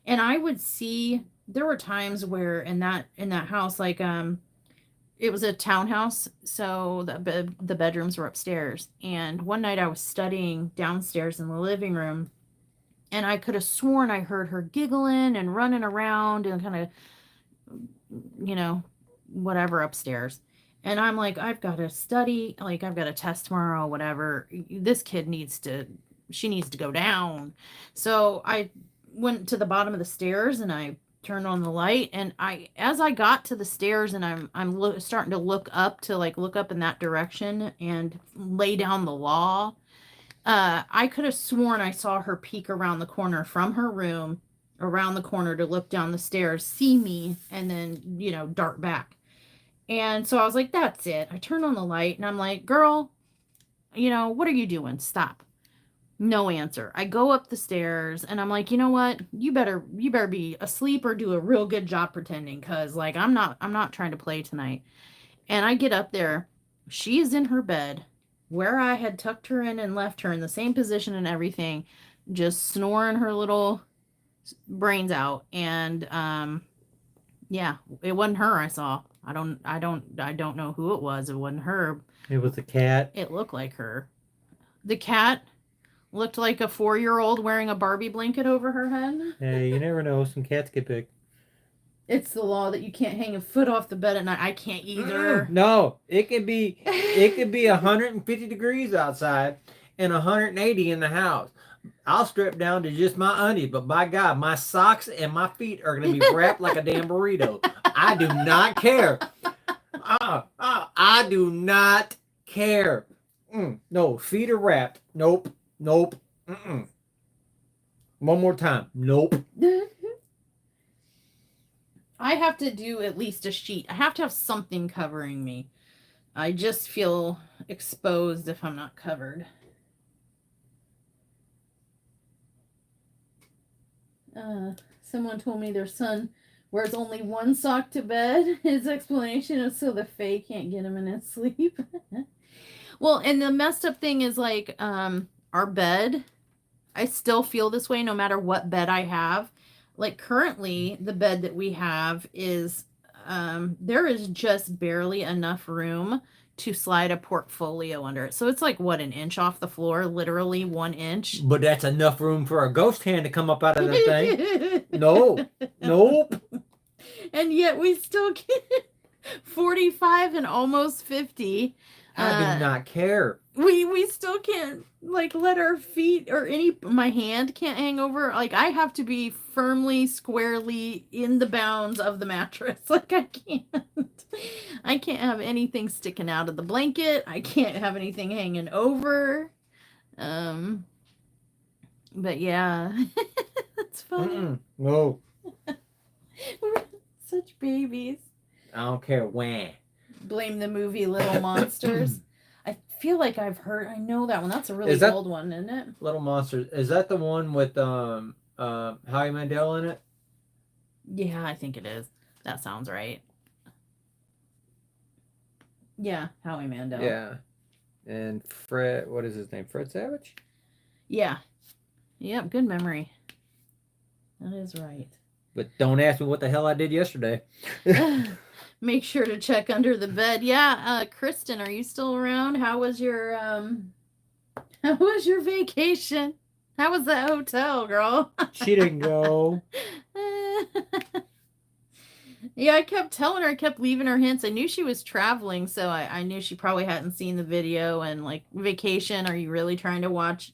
and I would see, there were times where in that house, like it was a townhouse, so the bedrooms were upstairs, and one night I was studying downstairs in the living room, and I could have sworn I heard her giggling and running around and kind of whatever upstairs. And I'm like, I've got to study, like I've got a test tomorrow, whatever. This kid needs to go down. So I went to the bottom of the stairs and I turned on the light. And as I got to the stairs and I'm starting to look up in that direction and lay down the law, I could have sworn I saw her peek around the corner from her room, around the corner to look down the stairs, see me, and then, dart back. And so I was like, that's it. I turned on the light and I'm like, girl, what are you doing? Stop. No answer. I go up the stairs and I'm like, you know what? You better be asleep or do a real good job pretending. Cause like, I'm not trying to play tonight. And I get up there. She is in her bed where I had tucked her in and left her in the same position and everything, just snoring her little brains out. And, yeah, it wasn't her I saw. I don't know who it was. It wasn't her.
It was a cat.
It looked like her. The cat looked like a 4-year-old wearing a Barbie blanket over her head.
Hey, you never know. Some cats get big.
It's the law that you can't hang a foot off the bed at night. I can't either.
No, it could be 150 degrees outside and 180 in the house. I'll strip down to just my undies, but by God, my socks and my feet are going to be wrapped like a damn burrito. I do not care. I do not care. No, feet are wrapped. Nope. Nope. One more time. Nope.
I have to do at least a sheet. I have to have something covering me. I just feel exposed if I'm not covered. Someone told me their son wears only one sock to bed. His explanation is so the fae can't get him in his sleep. Well, and the messed up thing is like our bed, I still feel this way no matter what bed I have. Like currently the bed that we have is there is just barely enough room to slide a portfolio under it. So it's like, what, an inch off the floor? Literally 1 inch.
But that's enough room for a ghost hand to come up out of the thing. No. Nope.
And yet we still get 45 and almost 50.
I do not care.
We still can't like let our feet or my hand can't hang over. Like I have to be firmly, squarely in the bounds of the mattress. Like I can't have anything sticking out of the blanket. I can't have anything hanging over. But yeah, that's funny.
No.
We're such babies.
I don't care when.
Blame the movie Little Monsters. I feel like I know that one. That's a really old one, isn't it?
Little Monsters. Is that the one with Howie Mandel in it?
Yeah, I think it is. That sounds right. Yeah, Howie Mandel.
Yeah. And Fred, what is his name? Fred Savage?
Yeah. Yep, good memory. That is right.
But don't ask me what the hell I did yesterday.
Make sure to check under the bed. Yeah, Kristen, are you still around? How was your vacation? How was that hotel, girl?
She didn't go.
Yeah, I kept telling her, I kept leaving her hints. I knew she was traveling, so I knew she probably hadn't seen the video. And like, vacation, are you really trying to watch,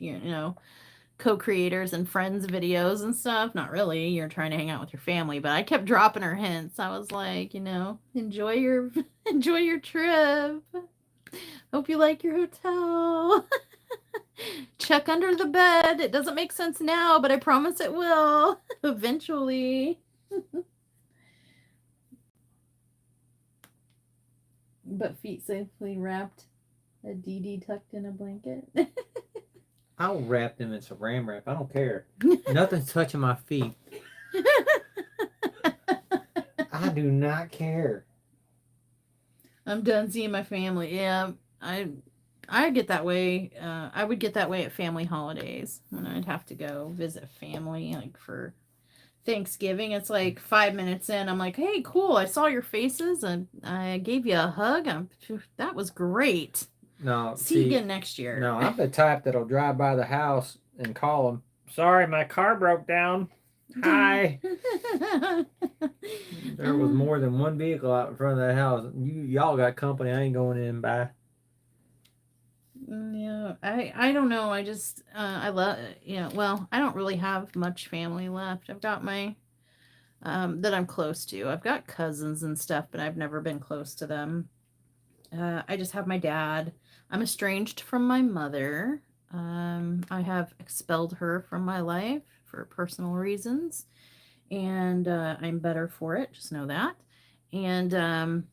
co-creators and friends videos and stuff? Not really. You're trying to hang out with your family. But I kept dropping her hints. I was like, enjoy your trip. Hope you like your hotel. Check under the bed. It doesn't make sense now, but I promise it will eventually. But feet safely wrapped. A DD tucked in a blanket.
I'll wrap them in saran wrap. I don't care. Nothing's touching my feet. I do not care.
I'm done seeing my family. Yeah, I get that way. I would get that way at family holidays when I'd have to go visit family, like for Thanksgiving. It's like 5 minutes in, I'm like, hey, cool, I saw your faces and I gave you a hug. That was great.
No,
see you again next year.
No, I'm the type that'll drive by the house and call them. Sorry, my car broke down. Hi. There was more than one vehicle out in front of that house. Y'all got company. I ain't going in by.
Yeah, I don't know. I just I love well, I don't really have much family left. I've got my that I'm close to. I've got cousins and stuff, but I've never been close to them. I just have my dad. I'm estranged from my mother. I have expelled her from my life for personal reasons, and I'm better for it. Just know that. And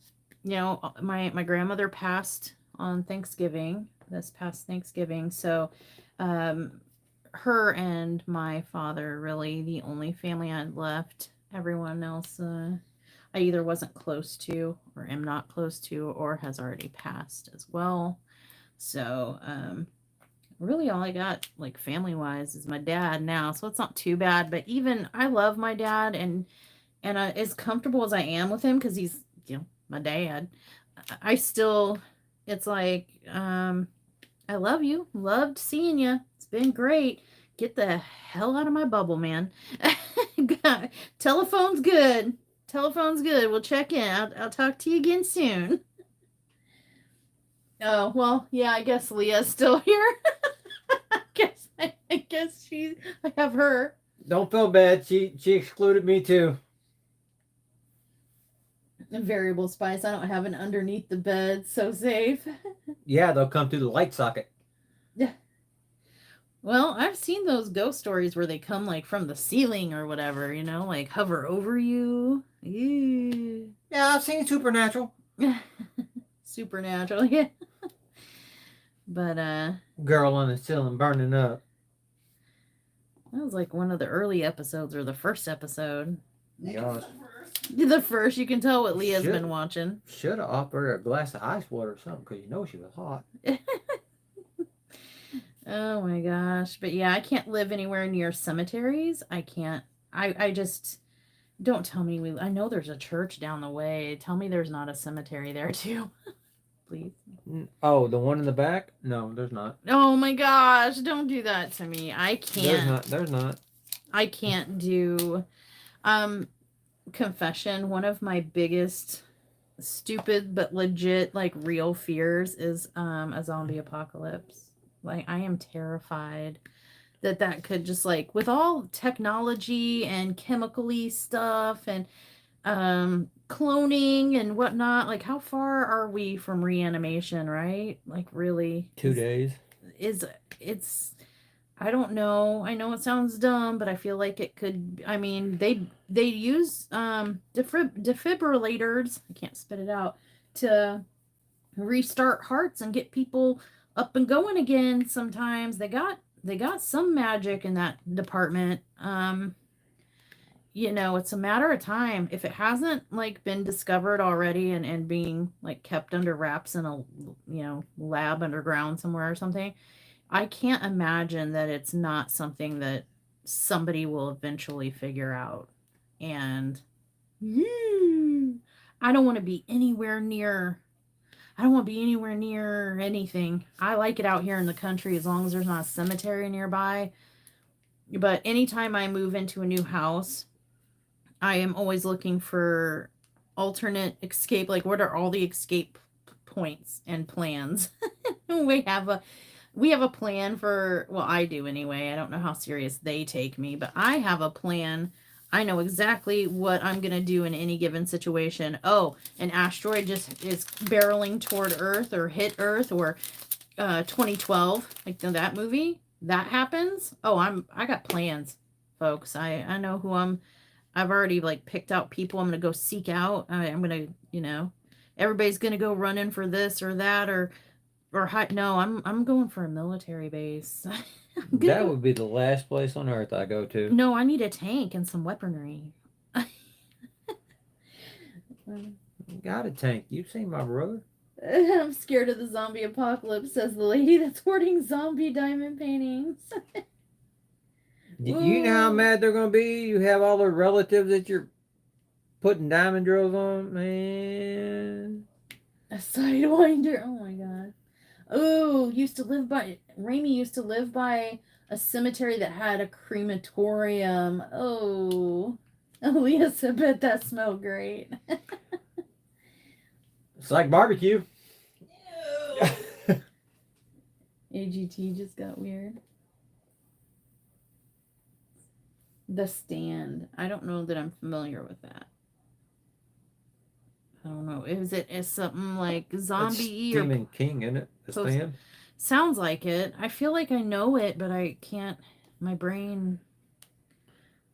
my grandmother passed on Thanksgiving. This past Thanksgiving, so her and my father really the only family I had left. Everyone else I either wasn't close to or am not close to or has already passed as well. So really all I got like family wise is my dad now, so it's not too bad. But even I love my dad, and as comfortable as I am with him because he's my dad, I still, it's like I love you, loved seeing you, it's been great, get the hell out of my bubble, man. Telephone's good, we'll check in. I'll talk to you again soon. Oh well, yeah, I guess Leah's still here. I guess I have her.
Don't feel bad. She excluded me too.
Variable spice. I don't have an underneath the bed. So safe.
Yeah, they'll come through the light socket.
Yeah. Well, I've seen those ghost stories where they come like from the ceiling or whatever, you know, like hover over you. Ew.
Yeah, I've seen Supernatural.
Supernatural, yeah. But
Girl on the ceiling burning up.
that was like one of the early episodes or the first episode.
Yeah.
The first, you can tell what Leah's been watching.
Should have offered her a glass of ice water or something because you know she was hot.
Oh my gosh. But yeah, I can't live anywhere near cemeteries. I can't. I just don't tell me I know there's a church down the way. Tell me there's not a cemetery there too. Please.
Oh, the one in the back? No, there's not.
Oh my gosh, don't do that to me. I can't.
There's not.
I can't do confession. One of my biggest stupid but legit like real fears is a zombie apocalypse. Like I am terrified that could just like with all technology and chemically stuff and cloning and whatnot, like how far are we from reanimation, right? Like really
2 days.
It's I don't know. I know it sounds dumb, but I feel like it could. I mean, they use defibrillators. I can't spit it out to restart hearts and get people up and going again. Sometimes they got some magic in that department. You know, it's a matter of time. If it hasn't like been discovered already and being like kept under wraps in a lab underground somewhere or something. I can't imagine that it's not something that somebody will eventually figure out. And I don't want to be anywhere near anything. I like it out here in the country as long as there's not a cemetery nearby. But anytime I move into a new house, I am always looking for alternate escape. Like, what are all the escape points and plans? We have a plan for, well, I do anyway. I don't know how serious they take me, but I have a plan. I know exactly what I'm going to do in any given situation. Oh, an asteroid just is barreling toward Earth or hit Earth or 2012, like that movie, that happens. Oh, I got plans, folks. I know who I've already like picked out people I'm going to go seek out. I'm going to, everybody's going to go running for this or that or no, I'm going for a military base.
That would be the last place on earth I go to.
No, I need a tank and some weaponry.
Got a tank. You've seen my brother.
I'm scared of the zombie apocalypse, says the lady that's hoarding zombie diamond paintings.
You know how mad they're going to be? You have all the relatives that you're putting diamond drills on? Man.
A sidewinder. Oh my god. Oh, Raimi used to live by a cemetery that had a crematorium. Oh, Elias, I bet that smelled great.
It's like barbecue.
Ew.
AGT just got weird. The Stand. I don't know that I'm familiar with that. I don't know. Is something like zombie or
Stephen King, isn't it? The Stand?
Sounds like it. I feel like I know it, but I can't. My brain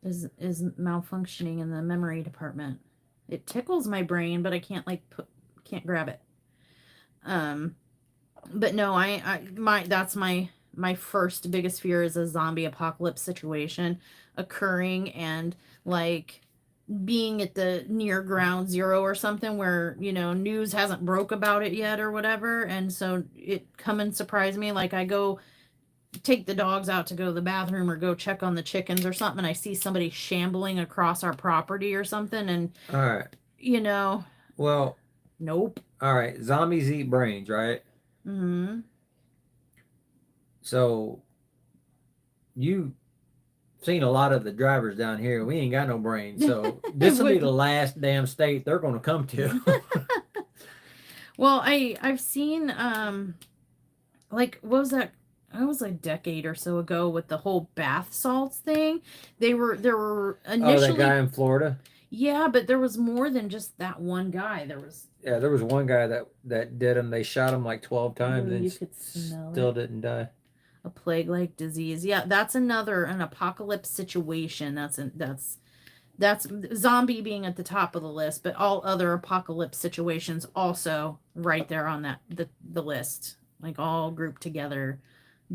is malfunctioning in the memory department. It tickles my brain, but I can't can't grab it. But no, that's my first biggest fear is a zombie apocalypse situation occurring and like being at the near ground zero or something where, news hasn't broke about it yet or whatever. And so it come and surprise me. Like I go take the dogs out to go to the bathroom or go check on the chickens or something. And I see somebody shambling across our property or something. And,
all right. Well,
nope.
All right. Zombies eat brains, right?
Mm-hmm.
So you seen a lot of the drivers down here. We ain't got no brains, so this will be the last damn state they're going to come to.
Well, I've seen like what was that it was a decade or so ago with the whole bath salts thing. There were initially,
Oh, that guy in Florida.
yeah, but there was more than just that one guy. There was
one guy that did him. They shot him like 12 times and
you could smell
still
it.
didn't die.
A plague-like disease. Yeah, that's an apocalypse situation. That's zombie being at the top of the list, but all other apocalypse situations also right there on the list, like all grouped together.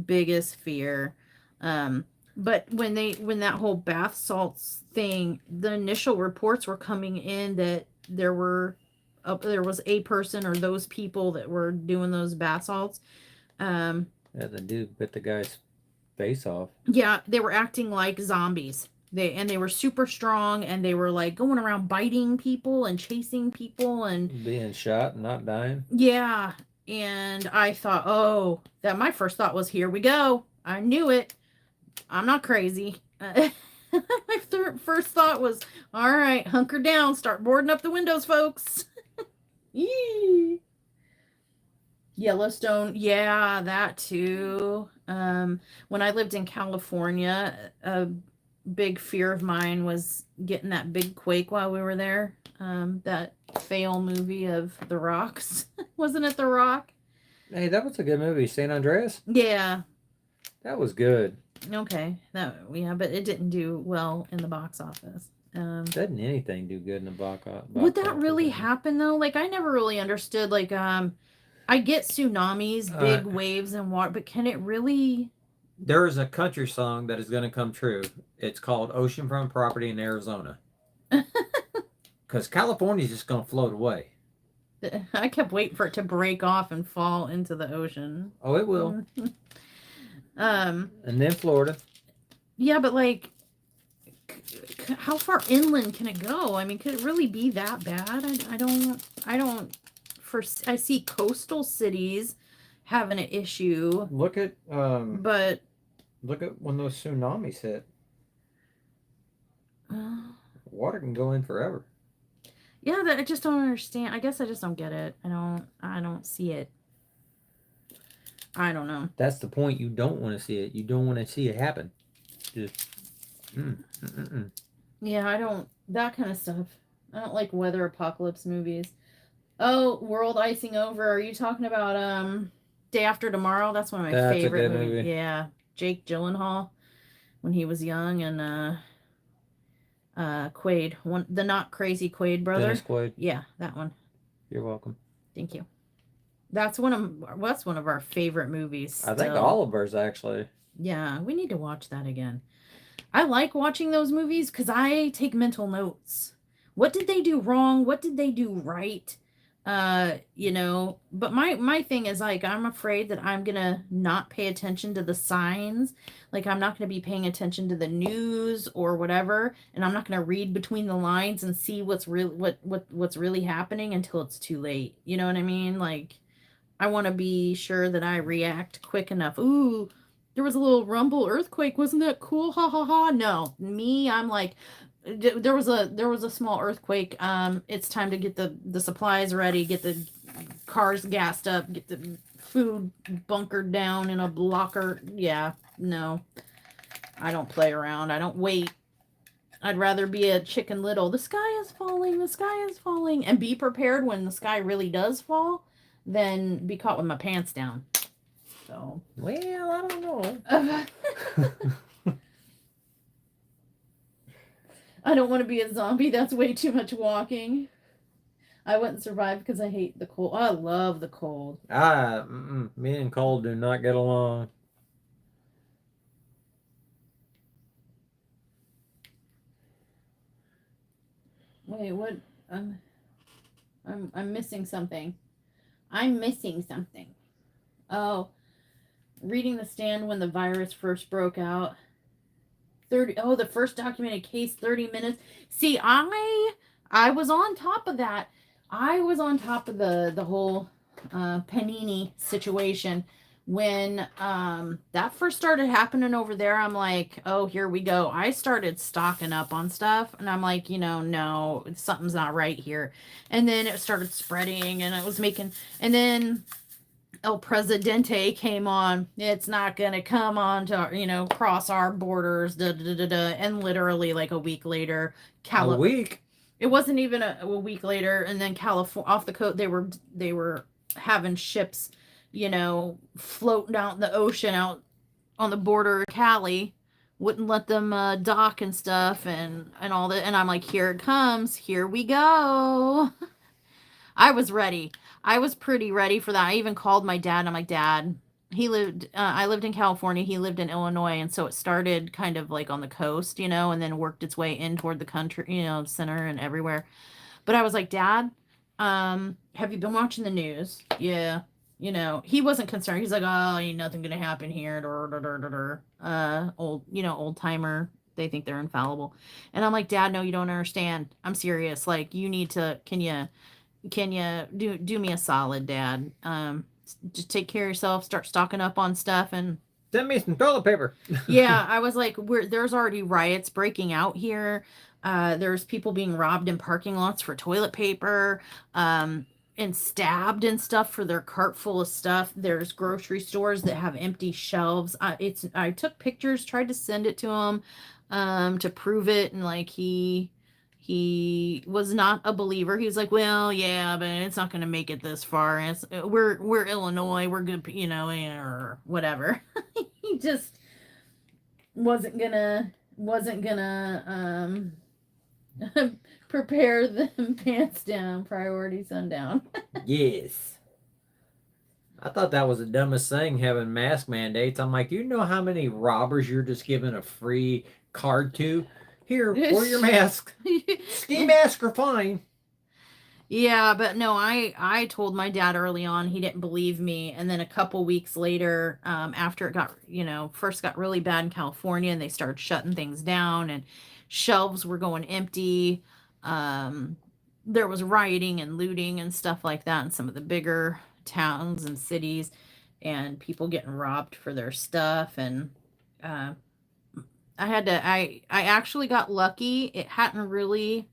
Biggest fear. But when that whole bath salts thing, the initial reports were coming in that there was a person or those people that were doing those bath salts.
Yeah, the dude bit the guy's face off.
Yeah, they were acting like zombies. They were super strong, and they were like going around biting people and chasing people and
being shot and not dying.
Yeah, and I thought, oh, that my first thought was, here we go. I knew it. I'm not crazy. My first thought was, all right, hunker down, start boarding up the windows, folks. Yee. Yellowstone, yeah, that too. When I lived in California, a big fear of mine was getting that big quake while we were there. That fail movie of The Rocks. Wasn't it The Rock?
Hey, that was a good movie. San Andreas?
Yeah.
That was good.
Okay. But it didn't do well in the box office.
Doesn't anything do good in the box office?
Would that really happen though? Like, I never really understood, like, I get tsunamis, big waves and water, but can it really?
There is a country song that is going to come true. It's called Oceanfront Property in Arizona. Because California's just going to float away.
I kept waiting for it to break off and fall into the ocean.
Oh, it will. And then Florida. Yeah,
but like, how far inland can it go? I mean, could it really be that bad? I see coastal cities having an issue.
Look at
but
look at when those tsunamis hit. Water can go in forever.
Yeah, I just don't understand. I guess I just don't get it. I don't see it. I don't know.
That's the point. You don't want to see it. You don't want to see it happen. Just
Yeah, I don't. That kind of stuff. I don't like weather apocalypse movies. Oh, World Icing Over. Are you talking about Day After Tomorrow? That's one of my favorite movies. Movie. Yeah, Jake Gyllenhaal when he was young, and Quaid, the not crazy Quaid brother.
Dennis Quaid.
Yeah, that one.
You're welcome.
Thank you. That's one of our favorite movies.
I think all of ours actually.
Yeah, we need to watch that again. I like watching those movies because I take mental notes. What did they do wrong? What did they do right? But my thing is, like, I'm afraid that I'm gonna not pay attention to the signs. Like, I'm not gonna be paying attention to the news or whatever, and I'm not gonna read between the lines and see what's really happening until it's too late. You know what I mean? Like, I want to be sure that I react quick enough. Ooh, there was a little rumble earthquake. Wasn't that cool? Ha ha ha. No, I'm like, there was a small earthquake. It's time to get the supplies ready, get the cars gassed up, get the food bunkered down in a locker. Yeah, no, I don't play around. I don't wait. I'd rather be a Chicken Little. The sky is falling. The sky is falling, and be prepared when the sky really does fall, than be caught with my pants down. So,
well, I don't know.
I don't want to be a zombie. That's way too much walking. I wouldn't survive because I hate the cold. I love the cold.
Me and cold do not get along.
Wait, what? I'm missing something. I'm missing something. Oh, reading the stand when the virus first broke out. The first documented case, 30 minutes. See, I was on top of that. I was on top of the whole Panini situation when that first started happening over there. I'm like, oh, here we go. I started stocking up on stuff, and I'm like, no, something's not right here. And then it started spreading, and it was making, and then El Presidente came on. It's not gonna come on to cross our borders. Da, da, da, da, and literally like a week later,
A week.
It wasn't even a week later, and then California off the coast they were having ships, floating out in the ocean out on the border of Cali, wouldn't let them dock and stuff and all that. And I'm like, here it comes, here we go. I was ready. I was pretty ready for that. I even called my dad. I'm like, Dad, I lived in California. He lived in Illinois. And so it started kind of like on the coast, and then worked its way in toward the country, center and everywhere. But I was like, Dad, have you been watching the news? Yeah. He wasn't concerned. He's like, oh, ain't nothing going to happen here. Old timer. They think they're infallible. And I'm like, Dad, no, you don't understand. I'm serious. Like, you need to, can you do me a solid, Dad? Just take care of yourself, start stocking up on stuff, and
send me some toilet paper.
Yeah, I was like, there's already riots breaking out here. There's people being robbed in parking lots for toilet paper, and stabbed and stuff for their cart full of stuff. There's grocery stores that have empty shelves. I took pictures, tried to send it to him, to prove it, and like he was not a believer. He was like, well, yeah, but it's not going to make it this far. We're Illinois. We're good, or whatever. He just wasn't gonna prepare them pants down. Priority sundown.
Yes. I thought that was the dumbest thing, having mask mandates. I'm like, you know how many robbers you're just giving a free card to? Here, wear your mask. Ski masks are fine.
Yeah, but no, I told my dad early on. He didn't believe me. And then a couple weeks later, after it got, first got really bad in California and they started shutting things down and shelves were going empty. There was rioting and looting and stuff like that in some of the bigger towns and cities, and people getting robbed for their stuff. And I actually got lucky. It hadn't really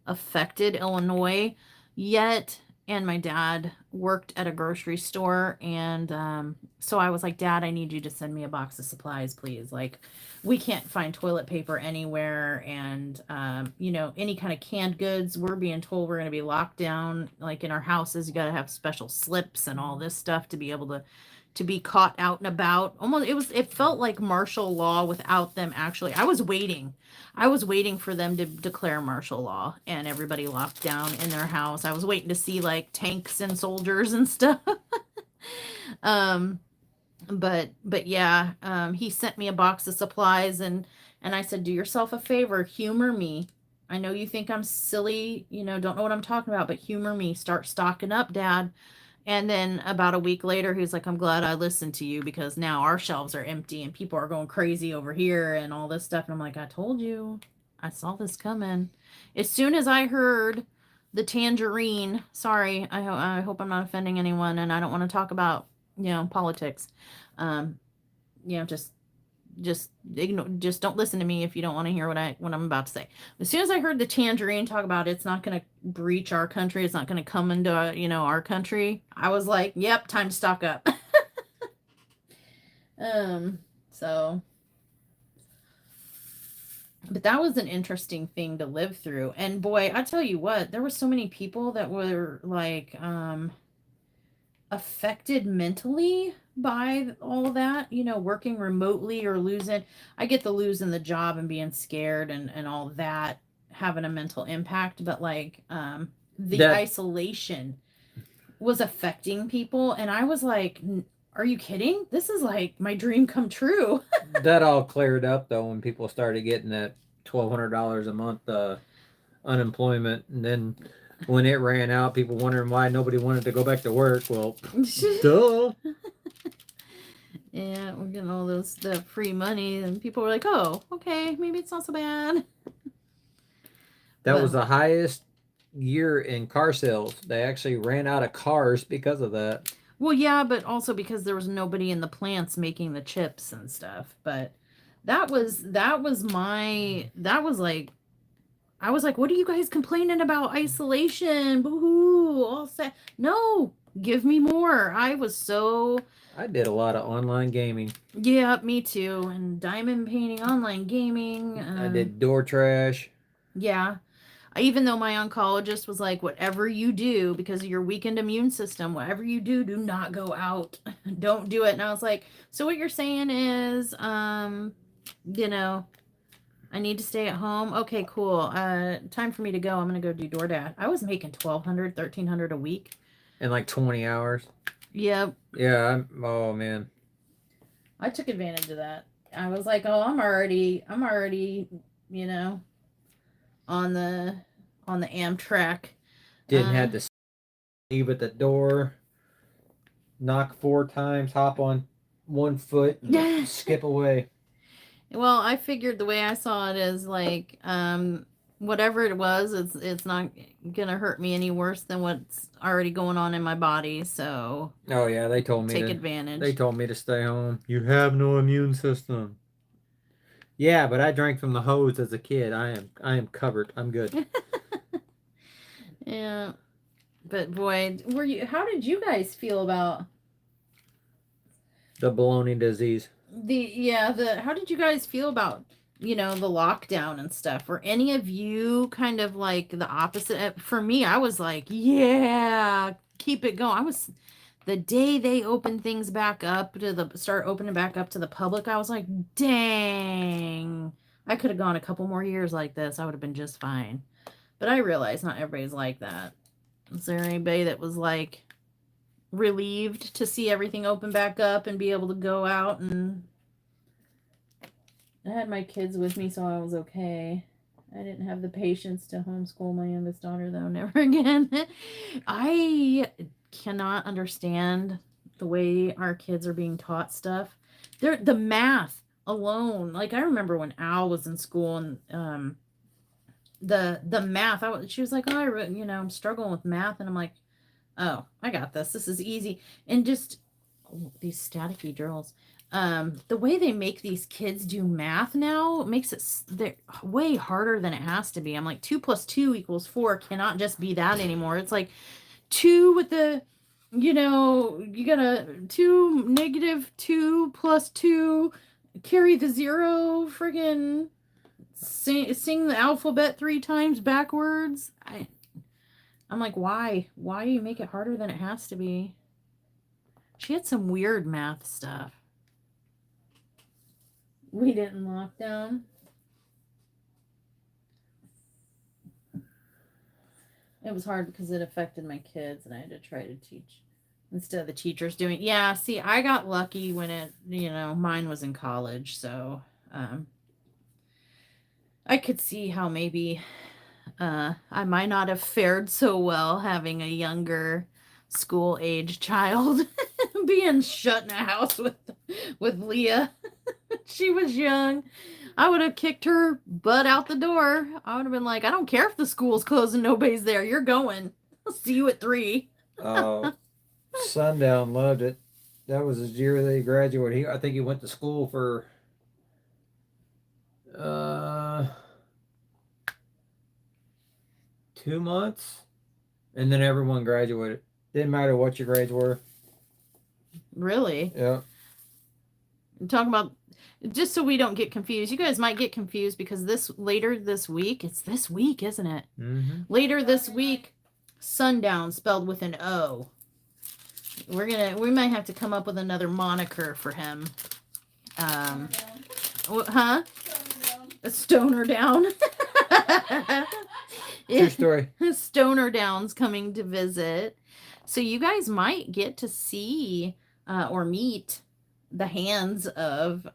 affected Illinois yet. And my dad worked at a grocery store. And so I was like, Dad, I need you to send me a box of supplies, please. Like, we can't find toilet paper anywhere. And, any kind of canned goods, we're being told we're going to be locked down. Like in our houses, you got to have special slips and all this stuff to be able to be caught out and about. Almost, it felt like martial law without them actually. I was waiting for them to declare martial law and everybody locked down in their house. I was waiting to see like tanks and soldiers and stuff. But yeah, he sent me a box of supplies and I said, do yourself a favor, humor me. I know you think I'm silly, don't know what I'm talking about, but humor me. Start stocking up, Dad. And then about a week later, he was like, I'm glad I listened to you because now our shelves are empty and people are going crazy over here and all this stuff. And I'm like, I told you, I saw this coming. As soon as I heard the tangerine, sorry, I hope I'm not offending anyone and I don't want to talk about, politics. Just ignore, just don't listen to me if you don't want to hear what I'm about to say. As soon as I heard the tangerine talk about it's not going to breach our country, it's not going to come into our country, I was like, yep, time to stock up. So, but that was an interesting thing to live through. And boy, I tell you what, there were so many people that were like affected mentally by all that, working remotely or I get the losing the job and being scared and all that having a mental impact, but like the isolation was affecting people. And I was like, are you kidding? This is like my dream come true.
That all cleared up though when people started getting that $1,200 a month unemployment, and then when it ran out, people wondering why nobody wanted to go back to work. Well, duh.
Yeah, we're getting all the free money, and people were like, oh, okay, maybe it's not so bad.
That was the highest year in car sales. They actually ran out of cars because of that.
Well, yeah, but also because there was nobody in the plants making the chips and stuff. But that was like, I was like, what are you guys complaining about? Isolation, boo-hoo, all set. No, Give me more. I was so...
I did a lot of online gaming.
Yeah, me too. And diamond painting, online gaming.
I did door trash.
Yeah. Even though my oncologist was like, whatever you do, because of your weakened immune system, whatever you do, do not go out. Don't do it. And I was like, so what you're saying is, you know, I need to stay at home. Okay, cool. Time for me to go. I'm going to go do DoorDash. I was making $1,200, $1,300 a week.
In like 20 hours.
Yep.
Yeah. Oh, man.
I took advantage of that. I was like, oh, I'm already, you know, on the Amtrak.
Didn't have to leave at the door, knock 4 times, hop on 1 foot, and skip away.
Well, I figured the way I saw it is like, whatever it was, it's not gonna hurt me any worse than what's already going on in my body. So
oh yeah, they told me
take advantage.
They told me to stay home. You have no immune system. Yeah, but I drank from the hose as a kid. I am covered. I'm good.
Yeah, but boy, how did you guys feel about
the baloney disease?
How did you guys feel about, you know, the lockdown and stuff? Were any of you kind of like the opposite? For me, I was like, yeah, keep it going. The day they opened things back up start opening back up to the public, I was like, dang, I could have gone a couple more years like this. I would have been just fine. But I realized not everybody's like that. Is there anybody that was like relieved to see everything open back up and be able to go out? And I had my kids with me, so I was okay. I didn't have the patience to homeschool my youngest daughter, though. Never again. I cannot understand the way our kids are being taught stuff. The math alone. Like, I remember when Al was in school and the math. She was like, oh, I'm struggling with math, and I'm like, oh, I got this. This is easy. And just these staticky drills. The way they make these kids do math now makes it they're way harder than it has to be. I'm like, 2 + 2 = 4 cannot just be that anymore. It's like 2 with the, you gotta 2 - 2 + 2, carry the 0, friggin' sing the alphabet 3 times backwards. I'm like, why? Why do you make it harder than it has to be? She had some weird math stuff. We didn't lock down. It was hard because it affected my kids, and I had to try to teach instead of the teachers doing. Yeah, see, I got lucky when mine was in college, so I could see how maybe I might not have fared so well having a younger school age child being shut in a house with Leah. She was young. I would have kicked her butt out the door. I would have been like, I don't care if the school's closed and nobody's there. You're going. I'll see you at 3.
Sundown loved it. That was his year that he graduated. I think he went to school for 2 months, and then everyone graduated. Didn't matter what your grades were.
Really?
Yeah.
I'm talking about, just so we don't get confused. You guys might get confused because later this week, it's this week, isn't it?
Mm-hmm.
Later this week, Sundown spelled with an O. We might have to come up with another moniker for him. Huh? A stoner down.
True story.
Stoner Down's coming to visit. So you guys might get to see or meet the hands of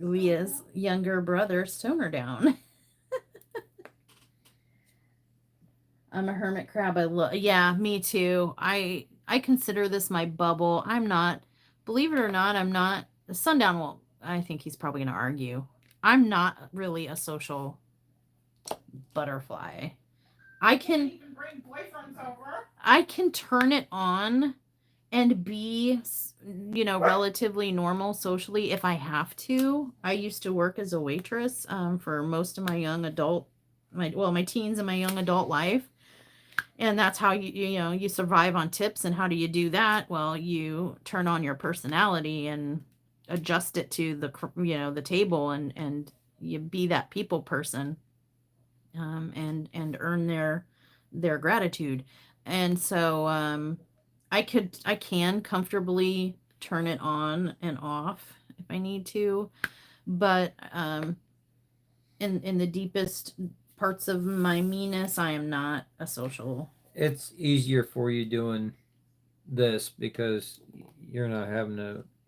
Leah's younger brother, Stoner Down. I'm a hermit crab. Yeah, me too. I consider this my bubble. I'm not, believe it or not, I'm not. Sundown will, I think he's probably going to argue. I'm not really a social butterfly. I can
bring boyfriends over.
I can turn it on and be, relatively normal socially if I have to. I used to work as a waitress for most of my young adult, my teens and my young adult life. And that's how you survive on tips. And how do you do that? Well, you turn on your personality and adjust it to the table, and you be that people person, and earn their gratitude. And so I can comfortably turn it on and off if I need to, but in the deepest parts of my meanness, I am not a social.
It's easier for you doing this because you're not having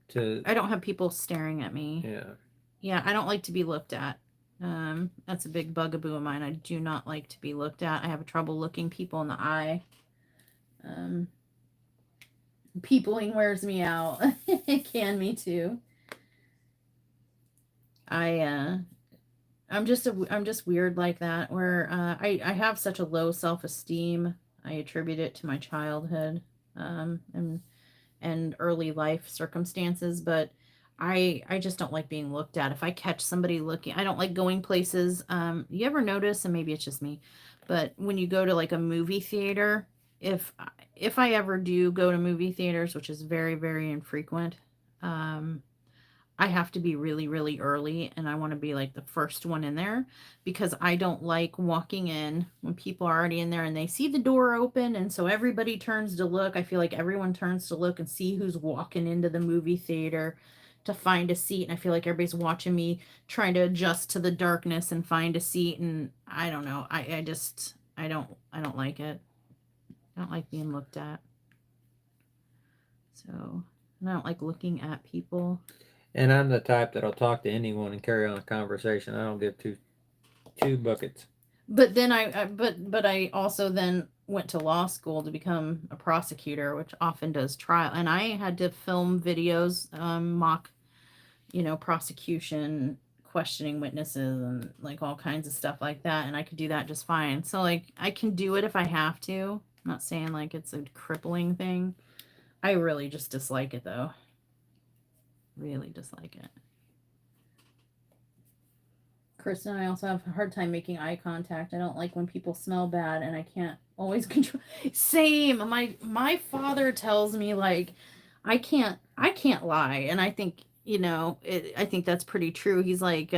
to.
I don't have people staring at me.
Yeah.
Yeah, I don't like to be looked at. That's a big bugaboo of mine. I do not like to be looked at. I have trouble looking people in the eye. Peopling wears me out. It can me too. I'm just weird like that, where I have such a low self-esteem. I attribute it to my childhood and early life circumstances, but I just don't like being looked at. If I catch somebody looking, I don't like going places. You ever notice, and maybe it's just me, but when you go to like a movie theater, if I ever do go to movie theaters, which is very, very infrequent, I have to be really, really early, and I want to be like the first one in there, because I don't like walking in when people are already in there and they see the door open, and so everybody turns to look. I feel like everyone turns to look and see who's walking into the movie theater to find a seat, and I feel like everybody's watching me trying to adjust to the darkness and find a seat, and I don't know. I don't like it. I don't like being looked at. So, I don't like looking at people.
And I'm the type that'll talk to anyone and carry on a conversation. I don't give two buckets.
But then but I also then went to law school to become a prosecutor, which often does trial. And I had to film videos, mock, prosecution, questioning witnesses, and like all kinds of stuff like that. And I could do that just fine. So like I can do it if I have to. I'm not saying like it's a crippling thing. I really just dislike it though. Really dislike it. Kris and I also have a hard time making eye contact. I don't like when people smell bad, and I can't always control. Same. My father tells me like I can't lie, and I think I think that's pretty true. He's like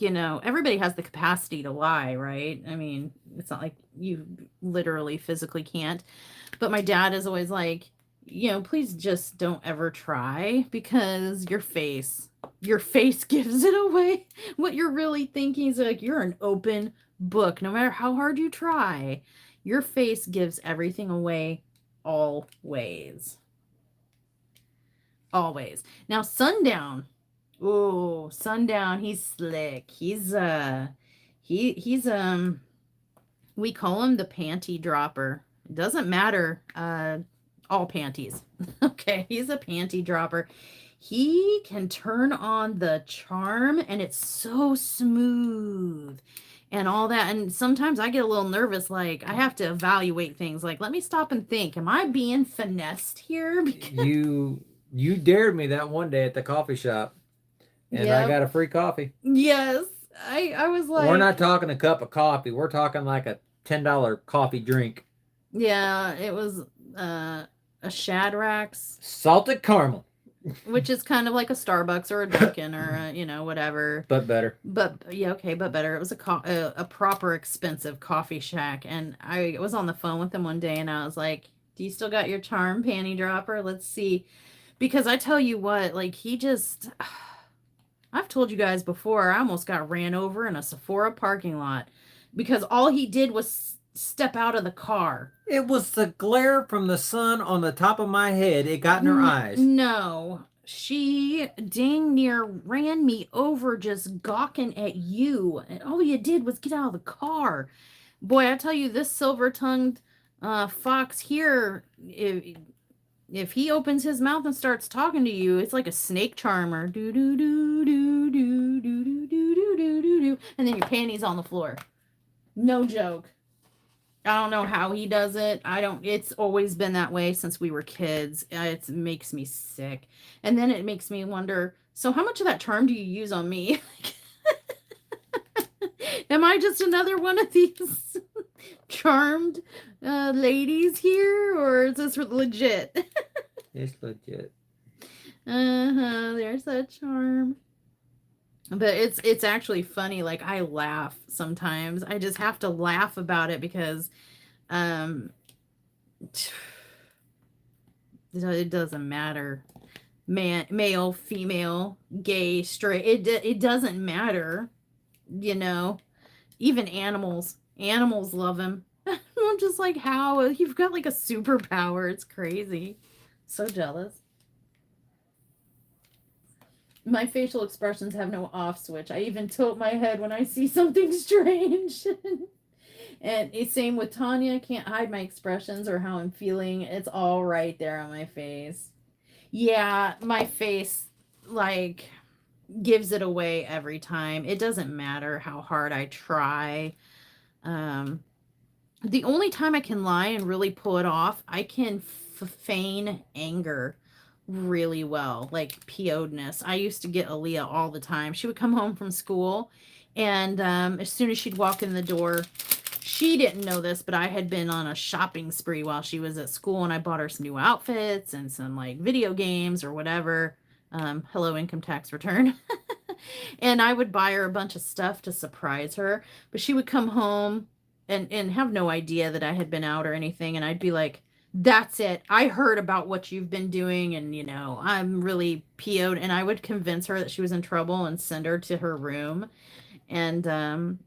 everybody has the capacity to lie, right? I mean, it's not like you literally physically can't. But my dad is always like, please just don't ever try, because your face gives it away. What you're really thinking is like, you're an open book. No matter how hard you try, your face gives everything away always. Always. Now, Sundown. Oh, Sundown, he's slick. He's we call him the panty dropper. It doesn't matter all panties. Okay, he's a panty dropper. He can turn on the charm, and it's so smooth and all that. And sometimes I get a little nervous, like I have to evaluate things, like let me stop and think, am I being finessed here? Because
you dared me that one day at the coffee shop, and I got a free coffee.
Yes. I was like,
we're not talking a cup of coffee, we're talking like a $10 coffee drink.
Yeah, it was a Shadrack's
salted caramel,
which is kind of like a Starbucks or a Dunkin' or whatever,
but better.
But better. It was a proper expensive coffee shack, and I was on the phone with him one day, and I was like, "Do you still got your charm panty dropper? Let's see," because I tell you what, like I've told you guys before, I almost got ran over in a Sephora parking lot because all he did was step out of the car.
It was the glare from the sun on the top of my head. It got in her eyes.
No, she dang near ran me over just gawking at you. And all you did was get out of the car. Boy, I tell you, this silver-tongued fox here, if he opens his mouth and starts talking to you, it's like a snake charmer. Do do do do do do do do do do do, and then your panties on the floor. No joke. I don't know how he does it. It's always been that way since we were kids. It makes me sick. And then it makes me wonder, so how much of that charm do you use on me? Am I just another one of these charmed ladies here, or is this legit?
It's legit.
There's that charm. But it's actually funny. Like, I laugh sometimes. I just have to laugh about it because it doesn't matter. Male, female, gay, straight. It doesn't matter. You know, even animals love him. I'm just like, how? You've got like a superpower. It's crazy. So jealous. My facial expressions have no off switch. I even tilt my head when I see something strange. And it's same with Tanya. Can't hide my expressions or how I'm feeling. It's all right there on my face. Yeah, my face, like, gives it away every time. It doesn't matter how hard I try. The only time I can lie and really pull it off, I can feign anger really well, like PO'dness. I used to get Aaliyah all the time. She would come home from school, and as soon as she'd walk in the door, she didn't know this, but I had been on a shopping spree while she was at school, and I bought her some new outfits and some like video games or whatever. Hello, income tax return. And I would buy her a bunch of stuff to surprise her, but she would come home and have no idea that I had been out or anything, and I'd be like, that's it. I heard about what you've been doing, and, you know, I'm really PO'd. And I would convince her that she was in trouble and send her to her room. And,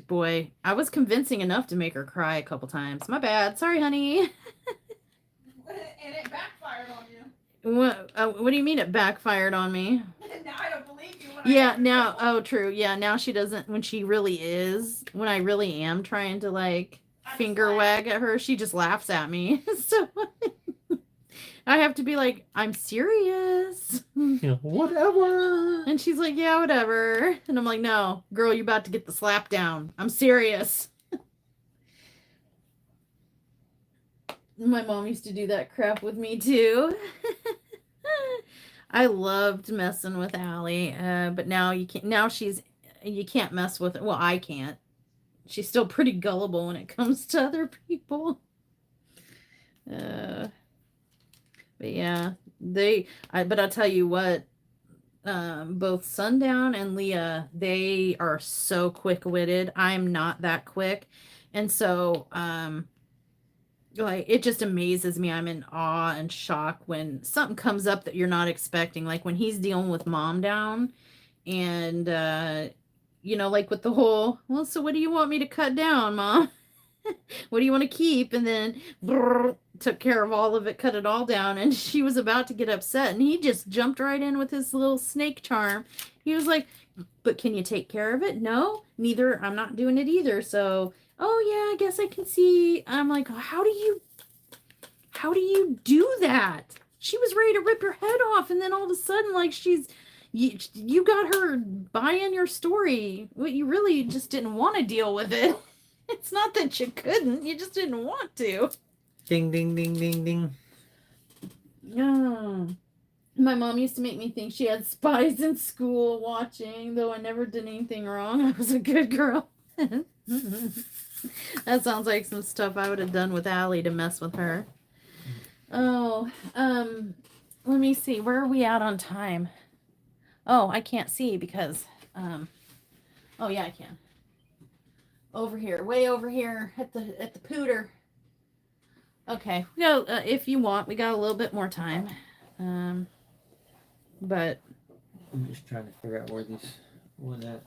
boy, I was convincing enough to make her cry a couple times. My bad. Sorry, honey.
And it backfired on you.
What do you mean it backfired on me?
Now I don't believe you.
Yeah, now, oh, true. Yeah, now she doesn't, when I really am trying to, like, finger wag at her, she just laughs at me. So I have to be like, I'm serious.
Yeah, whatever.
And she's like, yeah, whatever. And I'm like, no, girl, you about to get the slap down. I'm serious. My mom used to do that crap with me too. I loved messing with Allie, but now you can't. Now you can't mess with her. Well, I can't. She's still pretty gullible when it comes to other people. But yeah, but I'll tell you what, both Sundown and Leah, they are so quick-witted. I'm not that quick. And so, like, it just amazes me. I'm in awe and shock when something comes up that you're not expecting. Like when he's dealing with Mom down and, you know, like with the whole, well, so what do you want me to cut down, Mom? What do you want to keep? And then took care of all of it, cut it all down. And she was about to get upset. And he just jumped right in with his little snake charm. He was like, but can you take care of it? No, neither. I'm not doing it either. So, oh yeah, I guess I can see. I'm like, how do you do that? She was ready to rip your head off. And then all of a sudden, like you got her buying your story. Well, you really just didn't want to deal with it. It's not that you couldn't. You just didn't want to.
Ding, ding, ding, ding, ding.
Yeah. My mom used to make me think she had spies in school watching, though I never did anything wrong. I was a good girl. That sounds like some stuff I would have done with Allie to mess with her. Oh, let me see. Where are we at on time? Oh, I can't see because, oh yeah, I can. Over here, way over here at the pooter. Okay, we got, if you want, we got a little bit more time. But
I'm just trying to figure out where these went at.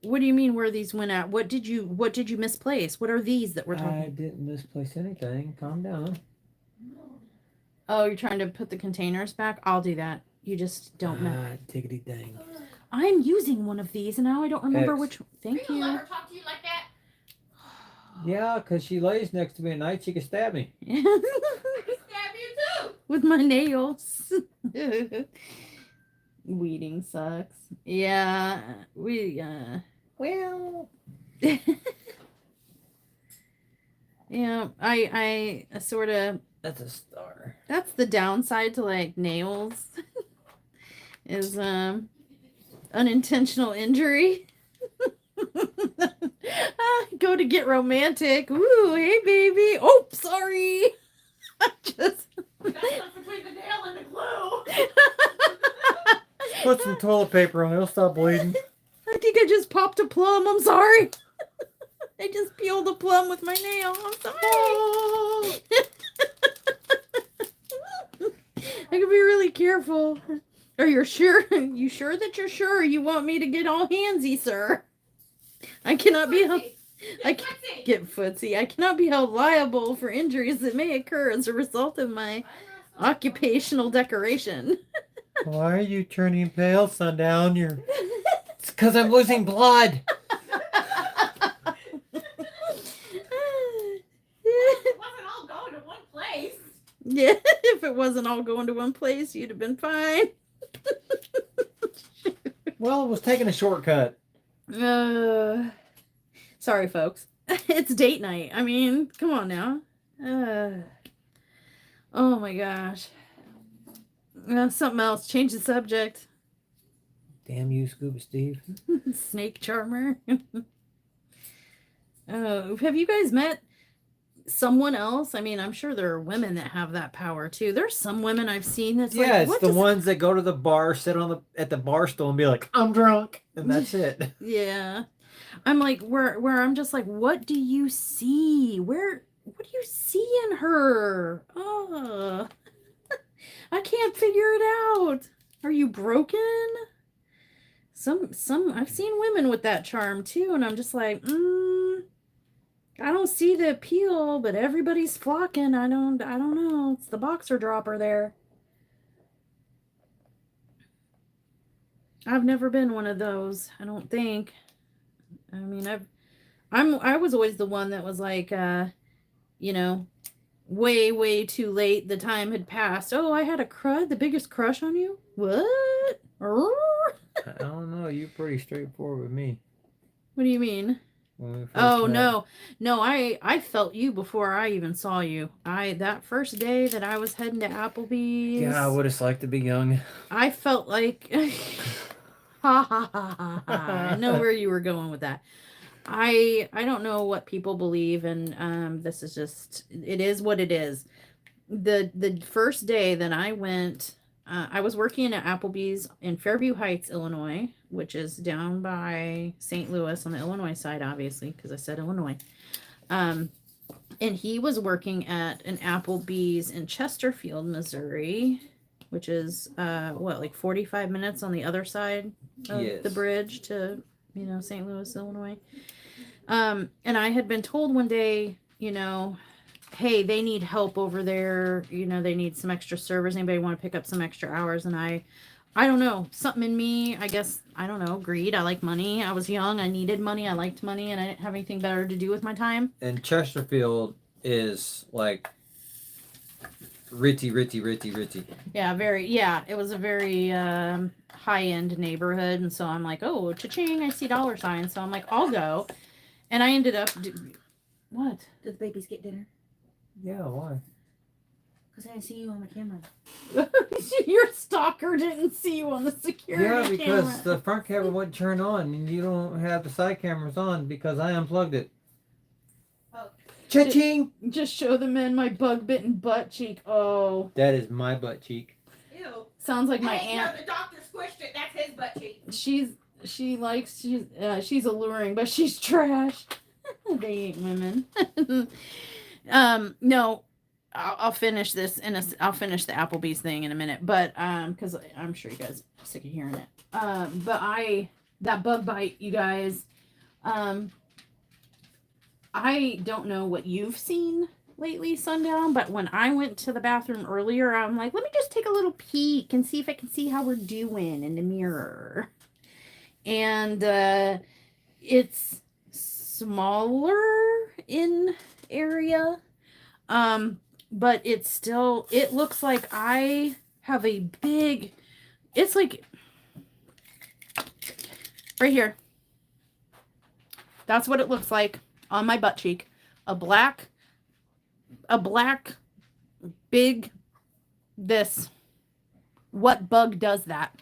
What do you mean where these went at? What did you misplace? What are these that we're talking?
I didn't misplace anything. Calm down.
Oh, you're trying to put the containers back? I'll do that. You just don't know.
Tickety dang.
I'm using one of these and now I don't remember which. Thank you.
Let her talk to you like that?
Yeah, because she lays next to me at night, she can stab me.
Stab you too.
With my nails. Weeding sucks. Yeah, well, yeah, I sort of.
That's a star.
That's the downside to like nails. Is unintentional injury. Go to get romantic. Ooh, hey, baby. Oh, sorry. I just...
That's not between the nail and the glue.
Put some toilet paper on it. It'll stop bleeding.
I think I just popped a plum. I'm sorry. I just peeled a plum with my nail. I'm sorry. Oh. I can be really careful. Are you sure? You sure that you're sure you want me to get all handsy, sir? I cannot be held. I can't get footsie. I cannot be held liable for injuries that may occur as a result of my occupational decoration.
Why are you turning pale, Sundown? It's because I'm losing blood.
It wasn't all going to one place.
Yeah, if it wasn't all going to one place, you'd have been fine.
Well, it was taking a shortcut.
Sorry, folks. It's date night. I mean, come on now. Oh my gosh. Something else. Change the subject.
Damn you, Scuba Steve.
Snake charmer. Have you guys met someone else? I mean, I'm sure there are women that have that power too. There's some women I've seen that's
yeah,
like,
it's
what
the
does...
ones that go to the bar, sit on at the bar stool and be like, I'm drunk, and that's it.
Yeah. I'm like, where I'm just like, what do you see? What do you see in her? Oh, I can't figure it out. Are you broken? Some I've seen women with that charm too, and I'm just like, I don't see the appeal, but everybody's flocking. I don't know. It's the boxer dropper there. I've never been one of those, I don't think. I mean, I was always the one that was like, you know, way too late. The time had passed. Oh, I had the biggest crush on you? What?
I don't know. You're pretty straightforward with me.
What do you mean? Oh, met. No, I felt you before I even saw you. That first day that I was heading to Applebee's.
Yeah, what it's like to be young.
I felt like, ha ha ha ha ha. I know where you were going with that. I don't know what people believe, and this is just, it is what it is. The first day that I went, I was working at Applebee's in Fairview Heights, Illinois, which is down by St. Louis on the Illinois side, obviously, because I said Illinois. And he was working at an Applebee's in Chesterfield, Missouri, which is like 45 minutes on the other side of the bridge to, St. Louis, Illinois. And I had been told one day, hey, they need help over there. They need some extra servers. Anybody want to pick up some extra hours? And I don't know, something in me, I guess, I don't know, greed. I like money. I was young. I needed money. I liked money, and I didn't have anything better to do with my time.
And Chesterfield is like ritzy.
Yeah, it was a very high-end neighborhood. And so I'm like, oh, cha-ching, I see dollar signs. So I'm like, I'll go. And I ended up, what?
Did the babies get dinner?
Yeah, why?
Because I didn't see you on the camera.
Your stalker didn't see you on the security camera.
Yeah, because the front camera wouldn't turn on, and you don't have the side cameras on because I unplugged it.
Oh.
Cha-ching!
Just show the men my bug-bitten butt cheek. Oh.
That is my butt cheek.
Ew.
Sounds like my
Hey,
aunt.
no, the doctor squished it. That's his butt cheek.
She's alluring, but she's trash. They ain't women. No, I'll finish this I'll finish the Applebee's thing in a minute, but because I'm sure you guys are sick of hearing it. But that bug bite, you guys. I don't know what you've seen lately, Sundown, but when I went to the bathroom earlier, I'm like, let me just take a little peek and see if I can see how we're doing in the mirror. And it's smaller in area, but it looks like I have a big, it's like right here. That's what it looks like on my butt cheek. A black big this. What bug does that?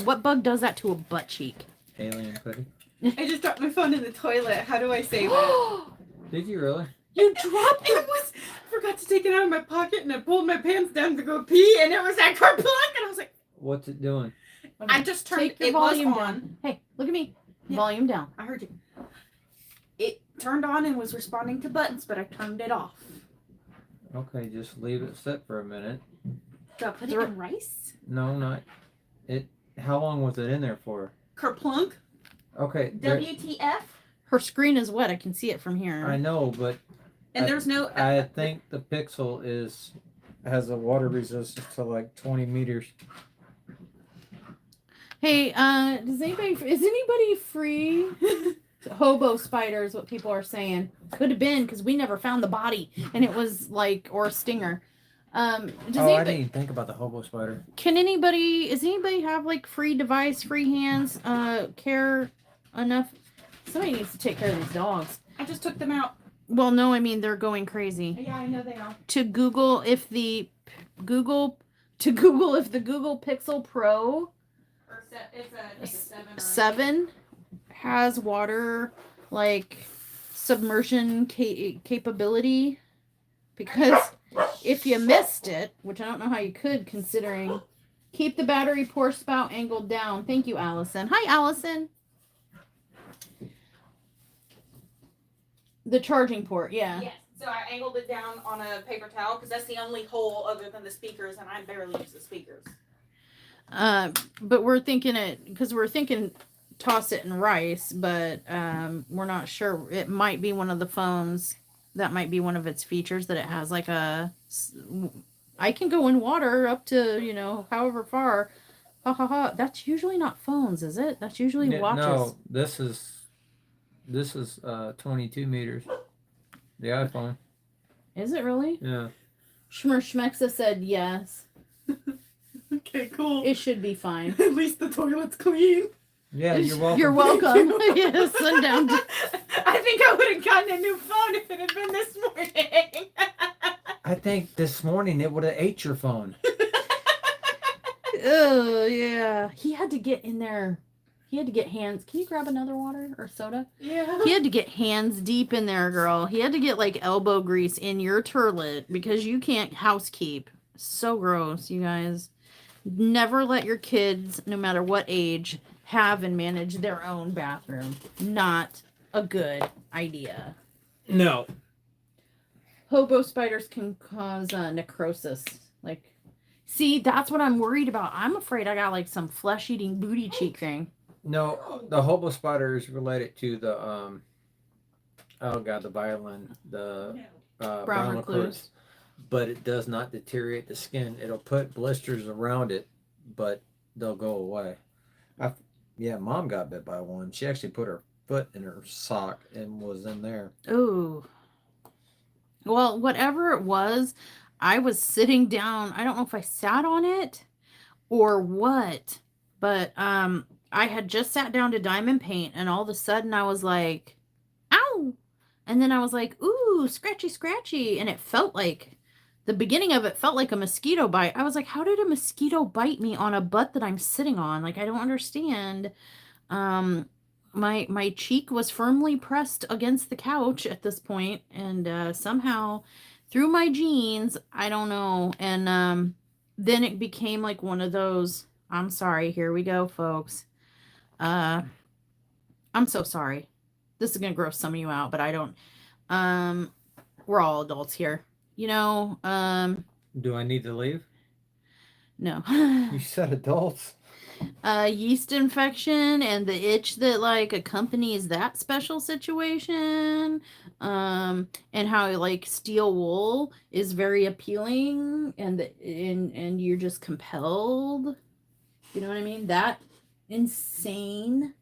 What bug does that to a butt cheek?
Alien putty.
I just dropped my phone in the toilet. How do I save it?
Did you really?
You dropped
It was, I forgot to take it out of my pocket and I pulled my pants down to go pee and it was that car plug and I was like,
What's it doing?
I just turned
Take your
it was
volume
on.
down. Hey, look at me.
Yeah.
Volume down.
I heard you. It turned on and was responding to buttons, but I turned it off.
Okay, just leave it sit for a minute.
Do I put it in rice?
No, not it. How long was it in there for?
Kerplunk?
Okay.
WTF?
Her screen is wet. I can see it from here.
I know, but
And there's no.
I think the Pixel has a water resistance to like 20 meters.
Hey, is anybody free? Hobo spider is what people are saying. Could have been because we never found the body, and it was like or a stinger.
I didn't even think about the hobo spider.
Does anybody have like free device, free hands, care enough? Somebody needs to take care of these dogs.
I just took them out.
Well, no, I mean they're going crazy.
Yeah, I know they are.
To Google if the Google Pixel Pro
Or it's a, I think it's 7 or
7 has water like submersion capability, because if you missed it, which I don't know how you could considering, keep the battery pour spout angled down. Thank you, Allison. Hi, Allison. The charging port, yeah.
Yes. So I angled it down on a paper towel because that's the only hole other than the speakers, and I barely use the speakers.
But we're thinking toss it in rice, but we're not sure. It might be one of the phones. That might be one of its features, that it has like I can go in water up to, however far. Ha ha ha. That's usually not phones, is it? That's usually watches.
No, this is 22 meters. The iPhone.
Is it really?
Yeah.
Schmexa said yes.
Okay, cool.
It should be fine.
At least the toilet's clean.
Yeah, you're welcome.
You're welcome. Yes, Sundown.
I think I would have gotten a new phone if it had been this morning.
I think this morning it would have ate your phone.
Oh, yeah. He had to get in there. He had to get hands. Can you grab another water or soda?
Yeah.
He had to get hands deep in there, girl. He had to get like elbow grease in your turlet because you can't housekeep. So gross, you guys. Never let your kids, no matter what age, have and manage their own bathroom. Not a good idea.
No.
Hobo spiders can cause necrosis. Like, see, that's what I'm worried about. I'm afraid I got like some flesh-eating booty cheek thing.
No, the hobo spider is related to the the violin, the brown recluse. But it does not deteriorate the skin. It'll put blisters around it, but they'll go away. Mom got bit by one. She actually put her foot in her sock and was in there.
Oh. Well, whatever it was, I was sitting down. I don't know if I sat on it or what, but I had just sat down to diamond paint, and all of a sudden I was like, ow. And then I was like, ooh, scratchy, scratchy. And it felt like, the beginning of it felt like a mosquito bite. I was like, how did a mosquito bite me on a butt that I'm sitting on? Like, I don't understand. My cheek was firmly pressed against the couch at this point, and somehow through my jeans, I don't know. And then it became like one of those, I'm sorry, here we go, folks. I'm so sorry. This is going to gross some of you out, but I don't, we're all adults here. Do
I need to leave?
No.
You said adults.
Yeast infection and the itch that like accompanies that special situation. And how like steel wool is very appealing and you're just compelled. You know what I mean? That insane.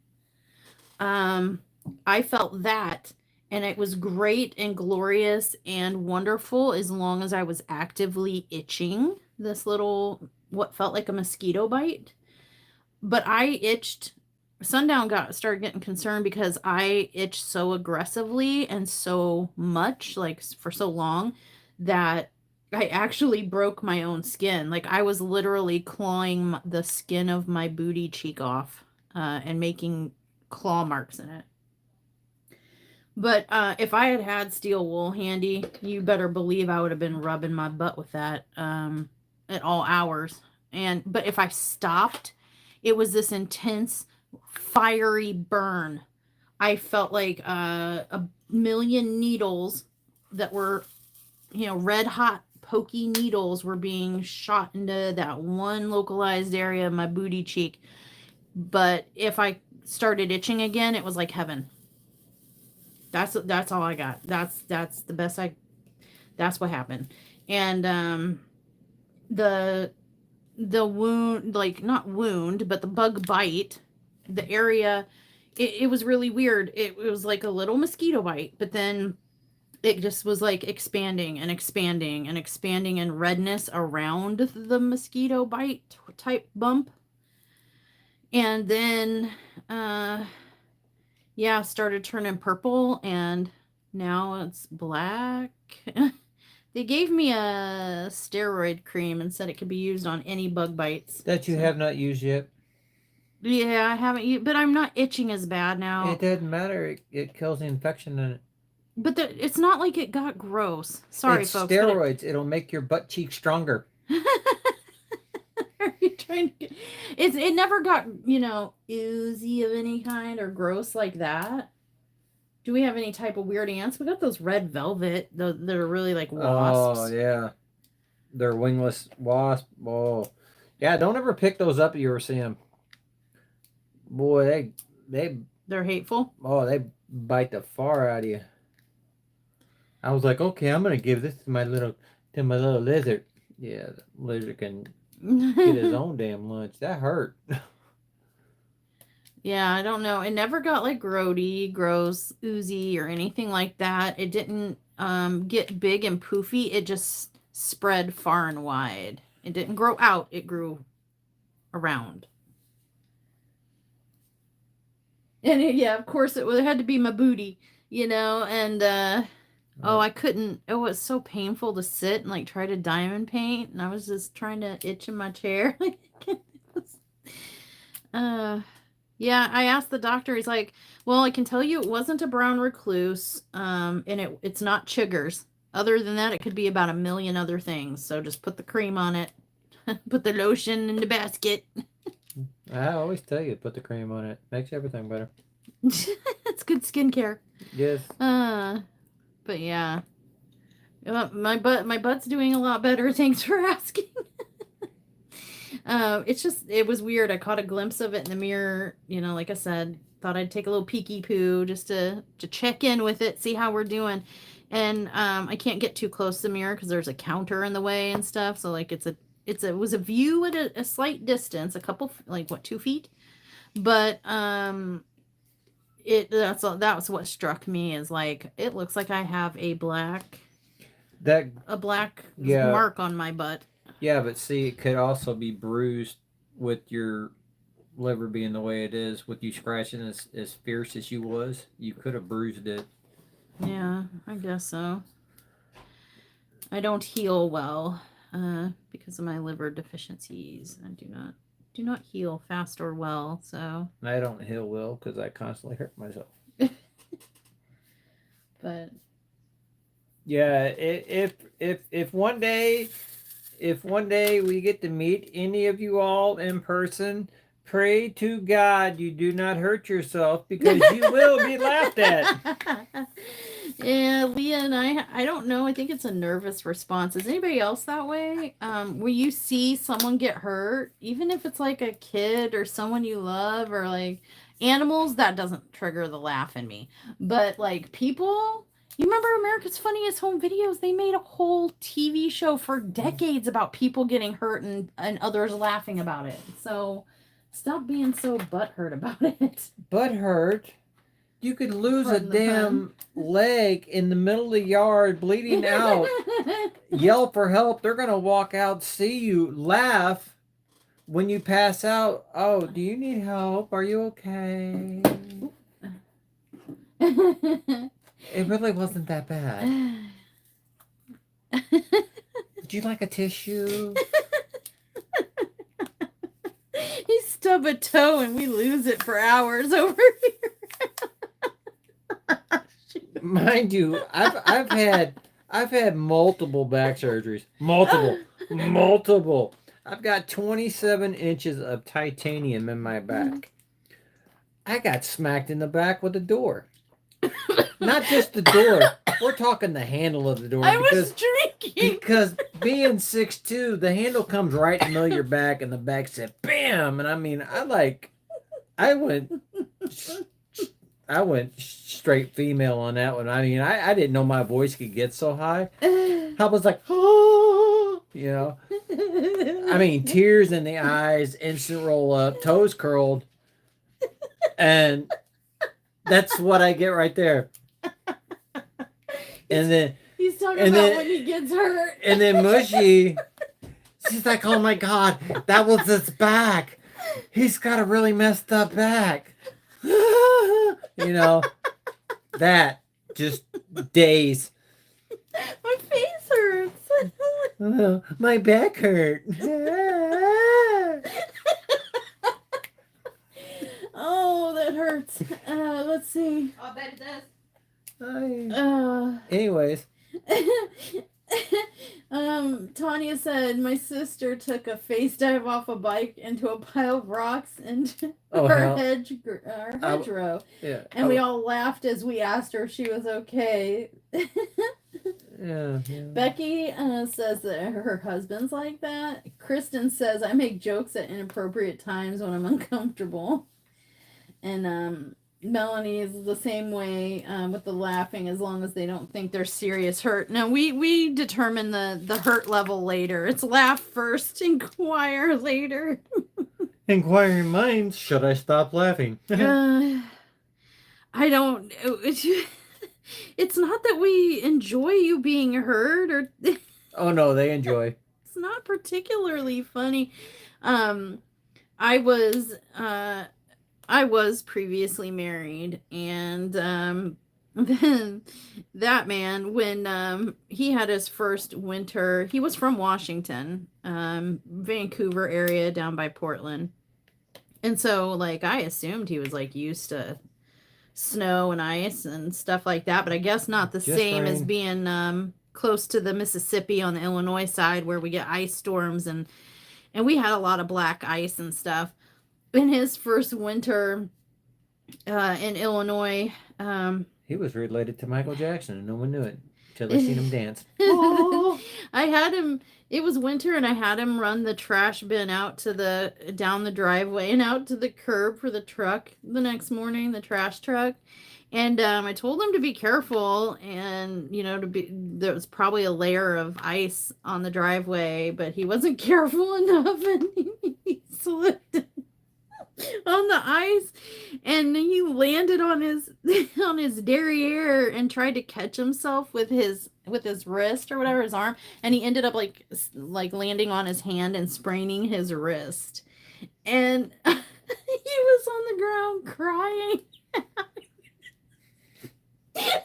I felt that. And it was great and glorious and wonderful as long as I was actively itching this little, what felt like a mosquito bite. But I itched, Sundown started getting concerned because I itched so aggressively and so much, like for so long, that I actually broke my own skin. Like I was literally clawing the skin of my booty cheek off and making claw marks in it. But if I had had steel wool handy, you better believe I would have been rubbing my butt with that at all hours. But if I stopped, it was this intense, fiery burn. I felt like a million needles that were, red hot, pokey needles were being shot into that one localized area of my booty cheek. But if I started itching again, it was like heaven. That's all I got. That's the best that's what happened. And the wound, like not wound, but the bug bite, the area, it was really weird. It was like a little mosquito bite, but then it just was like expanding and expanding and expanding in redness around the mosquito bite type bump. And then yeah, started turning purple, and now it's black. They gave me a steroid cream and said it could be used on any bug bites.
That you have not used yet?
Yeah, I haven't used, but I'm not itching as bad now.
It doesn't matter. It kills the infection in it.
But it's not like it got gross. Sorry,
it's
folks.
Steroids. It'll make your butt cheek stronger.
Are you trying to get... It never got, oozy of any kind or gross like that. Do we have any type of weird ants? We got those red velvet. They're really like wasps.
Oh, yeah. They're wingless wasp. Oh. Yeah, don't ever pick those up if you ever see them. Boy,
they're hateful.
Oh, they bite the far out of you. I was like, okay, I'm going to give this to my little lizard. Yeah, the lizard can get his own damn lunch. That hurt.
Yeah, I don't know. It never got like grody, gross, oozy, or anything like that. It didn't get big and poofy. It just spread far and wide. It didn't grow out. It grew around. And yeah, of course, it had to be my booty, and I couldn't. It was so painful to sit and like try to diamond paint, and I was just trying to itch in my chair. Yeah, I asked the doctor. He's like, well, I can tell you it wasn't a brown recluse, and it's not chiggers. Other than that, it could be about a million other things. So just put the cream on it. Put the lotion in the basket.
I always tell you, put the cream on it. Makes everything better.
It's good skincare.
Yes.
But yeah. My butt's doing a lot better. Thanks for asking. It was weird. I caught a glimpse of it in the mirror, like I said, thought I'd take a little peeky poo just to check in with it, see how we're doing. And I can't get too close to the mirror because there's a counter in the way and stuff. So like it was a view at a slight distance, a couple, like what, 2 feet. But that was what struck me, is like, it looks like I have a black mark on my butt.
Yeah, but see, it could also be bruised with your liver being the way it is, with you scratching as fierce as you was. You could have bruised it.
Yeah, I guess so. I don't heal well because of my liver deficiencies. I do not heal fast or well, so.
I don't heal well because I constantly hurt myself.
But
yeah, if one day we get to meet any of you all in person, pray to God you do not hurt yourself, because you will be laughed at.
Yeah, Leah and I don't know. I think it's a nervous response. Is anybody else that way? When you see someone get hurt, even if it's like a kid or someone you love, or like animals, that doesn't trigger the laugh in me. But like people, you remember America's Funniest Home Videos? They made a whole TV show for decades about people getting hurt and others laughing about it. So stop being so butthurt about it.
Butthurt? You could lose a damn leg in the middle of the yard, bleeding out, yell for help. They're going to walk out, see you, laugh. When you pass out, oh, do you need help? Are you okay? It really wasn't that bad. Would you like a tissue?
You stub a toe and we lose it for hours over here.
mind you, I've had multiple back surgeries. Multiple. I've got 27 inches of titanium in my back. I got smacked in the back with a door. Not just the door. We're talking the handle of the door.
I was drinking.
Because being 6'2", the handle comes right in the middle of your back, and the back said bam. And I mean, I went straight female on that one. I mean, I didn't know my voice could get so high. I was like, oh, you know. I mean, tears in the eyes, instant roll up, toes curled. And that's what I get right there. And then
he's talking about when he gets hurt.
And then Mushy, she's like, oh my God, that was his back. He's got a really messed up back. You know, that just days.
My face hurts.
My back hurt.
Oh, that hurts. Let's see.
I'll bet it does.
Anyways.
Tanya said my sister took a face dive off a bike into a pile of rocks and her hedgerow.
Yeah.
And we all laughed as we asked her if she was okay.
Yeah.
Becky says that her husband's like that. Kristen says I make jokes at inappropriate times when I'm uncomfortable. And Melanie is the same way with the laughing, as long as they don't think they're serious hurt. No, we determine the hurt level later. It's laugh first, inquire later.
Inquiring minds, should I stop laughing?
I don't. It's not that we enjoy you being hurt, or
Oh no, they enjoy.
it's not particularly funny. I was previously married, and then that man, when he had his first winter, he was from Washington, Vancouver area down by Portland. And so, like, I assumed he was, like, used to snow and ice and stuff like that, but I guess not the same as being close to the Mississippi on the Illinois side, where we get ice storms, and we had a lot of black ice and stuff. In his first winter in Illinois,
he was related to Michael Jackson, and no one knew it until they seen him dance.
I had him. It was winter, and I had him run the trash bin out to down the driveway and out to the curb for the truck the next morning, the trash truck. And I told him to be careful, and there was probably a layer of ice on the driveway, but he wasn't careful enough, and he slipped on the ice, and he landed on his derriere and tried to catch himself with his wrist or whatever, his arm, and he ended up like landing on his hand and spraining his wrist, and he was on the ground crying. I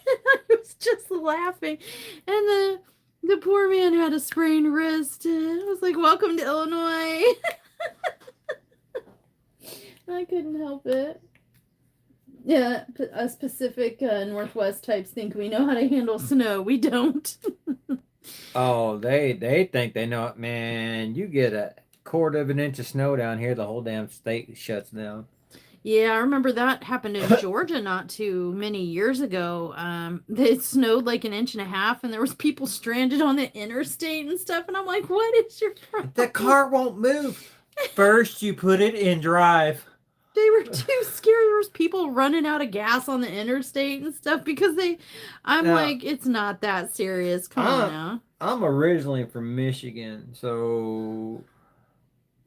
was just laughing, and the poor man had a sprained wrist. I was like, welcome to Illinois. I couldn't help it. Yeah, us Pacific Northwest types think we know how to handle snow. We don't.
Oh, they think they know it, man. You get a quarter of an inch of snow down here, the whole damn state shuts down.
Yeah, I remember that happened in Georgia not too many years ago. It snowed like 1.5 inches, and there was people stranded on the interstate and stuff. And I'm like, what is your problem?
The car won't move. First, you put it in drive.
They were too scared. There was people running out of gas on the interstate and stuff because like, it's not that serious. Come on now.
I'm originally from Michigan, so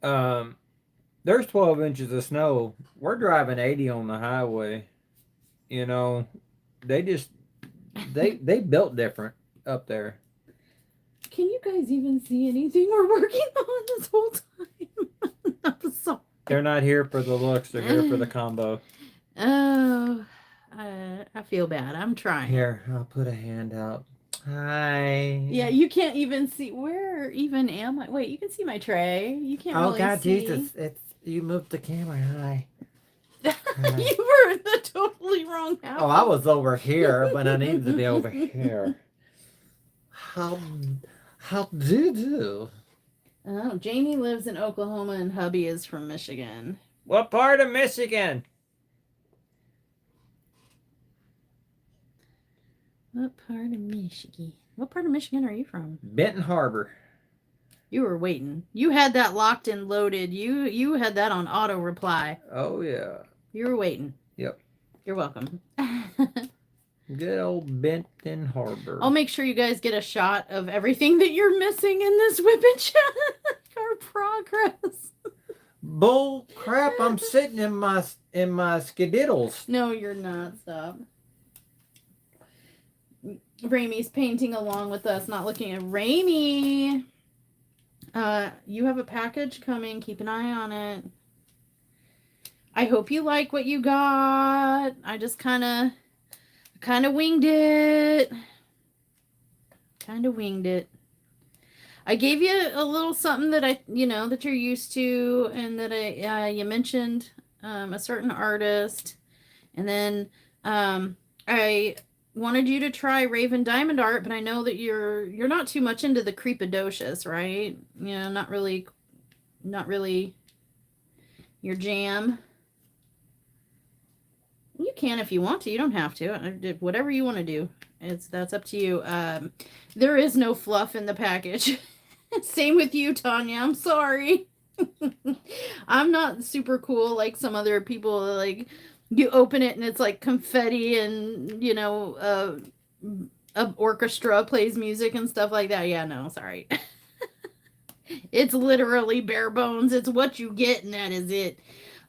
there's 12 inches of snow. We're driving 80 on the highway. You know, they built different up there.
Can you guys even see anything we're working on this whole time? I'm sorry.
They're not here for the looks. They're here for the combo.
Oh, I feel bad. I'm trying.
Here, I'll put a hand out. Hi.
Yeah, you can't even see. Where even am I? Wait, you can see my tray. You can't really see.
Jesus. You moved the camera. Hi.
You were in the totally wrong house.
Oh, I was over here when I needed to be over here. How do you do?
Oh, Jamie lives in Oklahoma and hubby is from Michigan.
What part of Michigan?
What part of Michigan? What part of Michigan are you from?
Benton Harbor.
You were waiting. You had that locked and loaded. You had that on auto reply.
Oh, yeah.
You were waiting.
Yep.
You're welcome.
Good old Benton Harbor.
I'll make sure you guys get a shot of everything that you're missing in this wip'n'chit. Our progress.
Bull crap, I'm sitting in my skididdles.
No, you're not. Stop. Ramey's painting along with us, not looking at Ramey. You have a package coming. Keep an eye on it. I hope you like what you got. I just kind of winged it. I gave you a little something that that you're used to, and that you mentioned a certain artist, and then I wanted you to try Raven Diamond art, but I know that you're not too much into the creepidocious, right? Not really your jam. You can if you want to. You don't have to. Whatever you want to do. That's up to you. There is no fluff in the package. Same with you, Tanya. I'm sorry. I'm not super cool like some other people. Like, you open it and it's like confetti and, a orchestra plays music and stuff like that. Yeah, no, sorry. It's literally bare bones. It's what you get and that is it.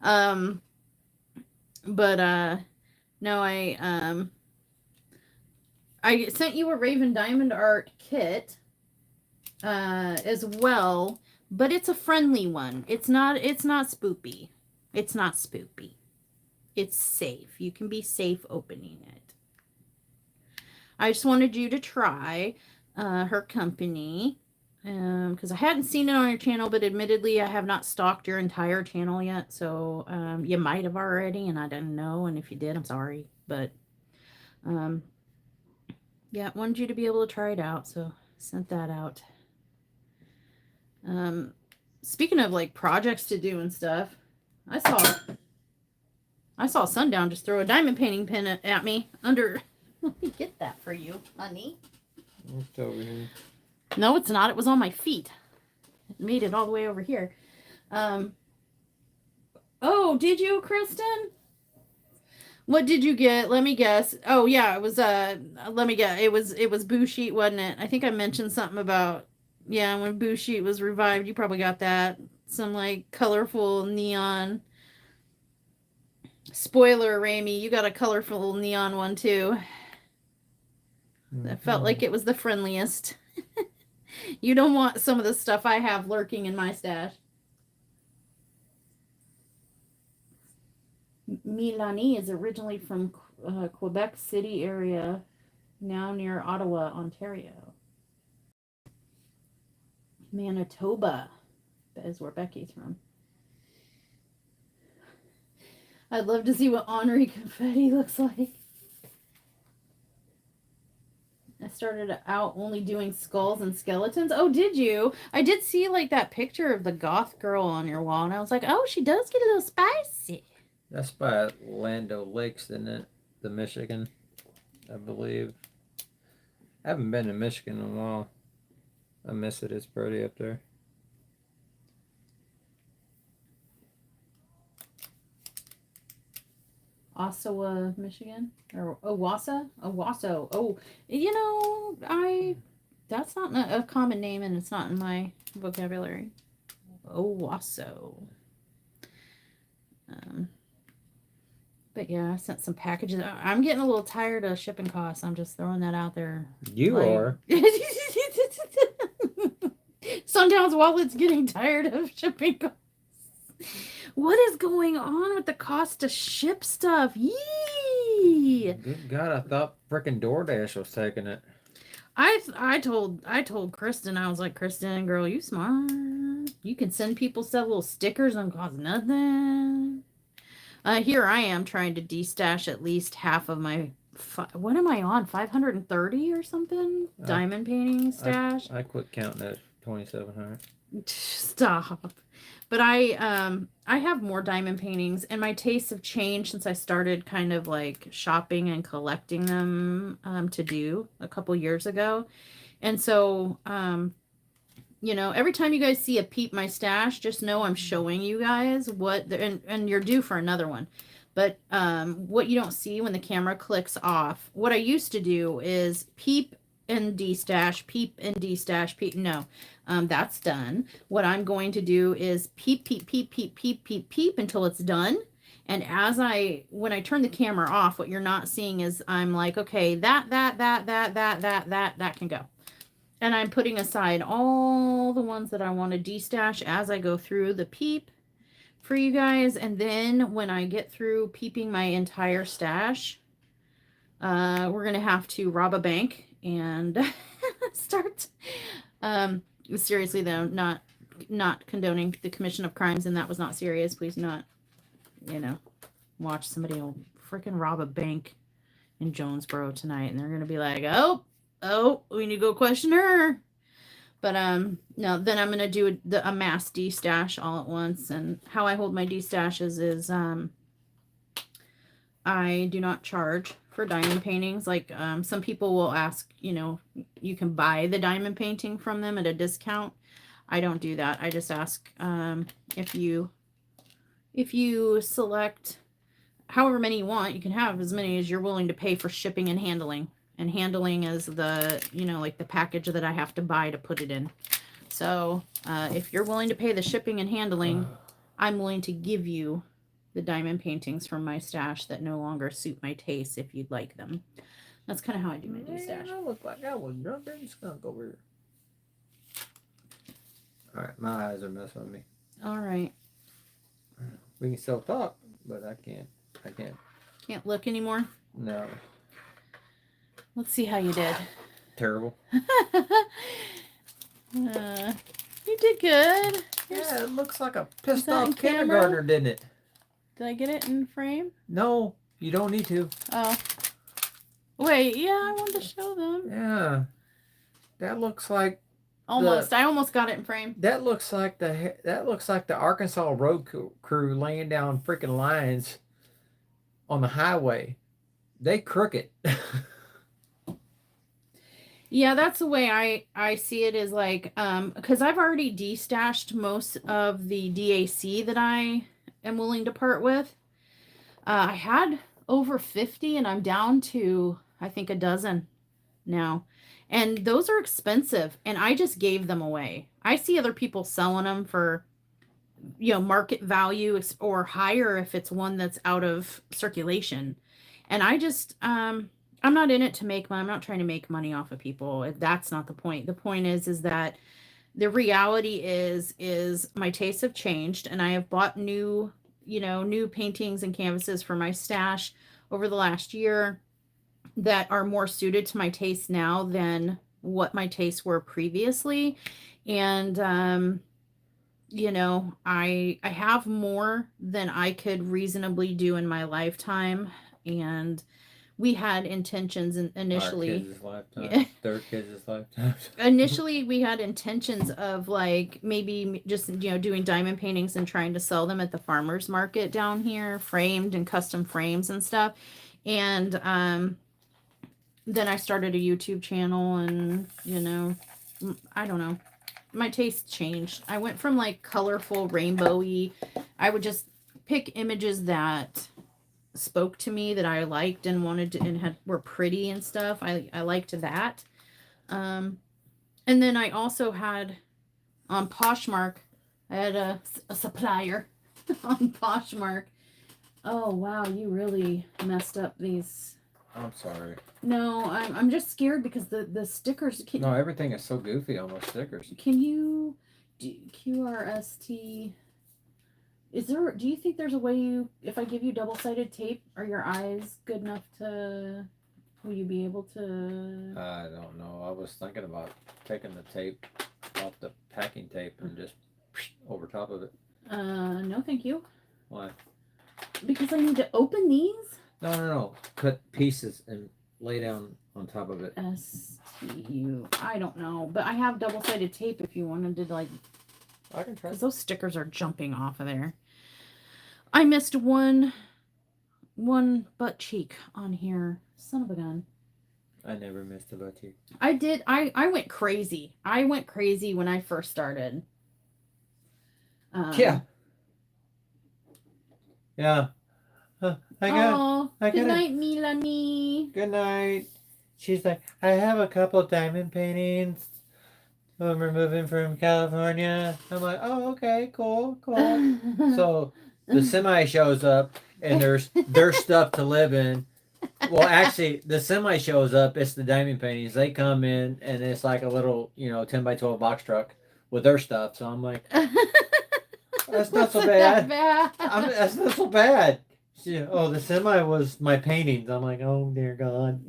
No, I sent you a Raven Diamond art kit as well, but it's a friendly one. It's not spoopy. It's not spoopy. It's safe. You can be safe opening it. I just wanted you to try her company because I hadn't seen it on your channel, but admittedly I have not stalked your entire channel yet, so you might have already and I didn't know, and if you did, I'm sorry, but yeah, wanted you to be able to try it out, so sent that out. Speaking of like projects to do and stuff, I saw Sundown just throw a diamond painting pin at me under. Let me get that for you, honey.
It's over here.
No, it's not. It was on my feet. It made it all the way over here. Oh, did you, Kristen? What did you get? Let me guess. Oh yeah, it was let me guess. It was Boo Sheet, wasn't it? I think I mentioned something about, yeah, when Boo Sheet was revived, you probably got that. Some like colorful neon. Spoiler, Ramey, you got a colorful neon one too. That felt like it was the friendliest. You don't want some of the stuff I have lurking in my stash. Milani is originally from Quebec City area, now near Ottawa, Ontario. Manitoba, that is where Becky's from. I'd love to see what Henri confetti looks like. I started out only doing skulls and skeletons. Oh, did you? I did see like that picture of the goth girl on your wall, and I was like, oh, she does get a little spicy.
That's by Land O'Lakes, isn't it? The Michigan, I believe. I haven't been to Michigan in a while. I miss it. It's pretty up there.
Ossawa, Michigan, or Owasso. Oh, that's not a common name, and it's not in my vocabulary. Owasso. But yeah, I sent some packages. I'm getting a little tired of shipping costs. I'm just throwing that out there.
You are.
Sundown's wallet's getting tired of shipping costs. What is going on with the cost to ship stuff? Yee!
Good God, I thought frickin' DoorDash was taking it.
I told Kristen, I was like, Kristen, girl, you smart. You can send people stuff, little stickers and cost nothing. Here I am trying to destash at least half of my. What am I on? 530 or something? Diamond painting stash.
I quit counting at 2,700.
Stop. But I have more diamond paintings, and my tastes have changed since I started kind of like shopping and collecting them to do a couple years ago. And so you know, every time you guys see a peep my stash, just know I'm showing you guys what and you're due for another one. But what you don't see when the camera clicks off, what I used to do is peep and destash, peep and destash, peep. No, that's done. What I'm going to do is peep, peep, peep, peep, peep, peep, peep until it's done. And when I turn the camera off, what you're not seeing is I'm like, okay, that can go. And I'm putting aside all the ones that I want to destash as I go through the peep for you guys. And then when I get through peeping my entire stash, we're going to have to rob a bank and start. Seriously though, not condoning the commission of crimes, and that was not serious. Please not, you know, watch somebody freaking rob a bank in Jonesboro tonight, and they're going to be like, oh, we need to go question her. But no, then I'm gonna do a mass destash all at once. And how I hold my destashes is I do not charge for diamond paintings. Like some people will ask, you know, you can buy the diamond painting from them at a discount. I don't do that. I just ask if you select however many you want, you can have as many as you're willing to pay for shipping and handling. And handling is the, you know, like the package that I have to buy to put it in. So if you're willing to pay the shipping and handling, I'm willing to give you the diamond paintings from my stash that no longer suit my taste if you'd like them. That's kind of how I do my stash.
I look like I was drunk and skunk over here. All right, my eyes are messing with me.
All right.
We can still talk, but I can't.
Can't look anymore?
No.
Let's see how you did.
Terrible.
You did good.
Yeah, it looks like a pissed off kindergartner, didn't it?
Did I get it in frame?
No, you don't need to.
Oh. Wait, yeah, I wanted to show them.
Yeah. That looks like
almost. I almost got it in frame.
That looks like the Arkansas road crew laying down freaking lines on the highway. They crooked.
Yeah, that's the way I see it, is like, because I've already destashed most of the DAC that I am willing to part with. I had over 50 and I'm down to, I think, a dozen now. And those are expensive, and I just gave them away. I see other people selling them for, you know, market value or higher if it's one that's out of circulation. And I just, I'm not in it to make money. I'm not trying to make money off of people. That's not the point. The point is that the reality is my tastes have changed, and I have bought new paintings and canvases for my stash over the last year that are more suited to my taste now than what my tastes were previously. And, you know, I have more than I could reasonably do in my lifetime. And we had intentions initially.
Our kids' lifetime. Their kids' lifetime.
Initially, we had intentions of like maybe just, you know, doing diamond paintings and trying to sell them at the farmers market down here, framed and custom frames and stuff. And then I started a YouTube channel, and, you know, I don't know. My taste changed. I went from like colorful, rainbowy. I would just pick images that spoke to me, that I liked and wanted to, and were pretty and stuff. I liked that. And then I also had on Poshmark, I had a supplier on Poshmark. Oh wow, you really messed up these.
I'm sorry.
No, I'm just scared because the stickers.
No, everything is so goofy on those stickers.
Can you do QRST? Do you think there's a way if I give you double-sided tape, are your eyes good enough to, will you be able to?
I don't know. I was thinking about taking the tape off the packing tape and just over top of it.
No, thank you.
Why?
Because I need to open these.
No. Cut pieces and lay down on top of it.
STU. I don't know, but I have double-sided tape if you wanted to like.
I can try.
Because those stickers are jumping off of there. I missed one butt cheek on here. Son of a gun.
I never missed a butt cheek.
I did. I went crazy. I went crazy when I first started.
Yeah.
Good night, Milani.
Good night. She's like, I have a couple diamond paintings when we're moving from California. I'm like, oh, okay, cool. So the semi shows up and there's their stuff to live in. Well, actually, the semi shows up. It's the diamond paintings. They come in and it's like a little, 10 by 12 box truck with their stuff. So I'm like, that's not so bad. That's not so bad. The semi was my paintings. I'm like, oh dear God.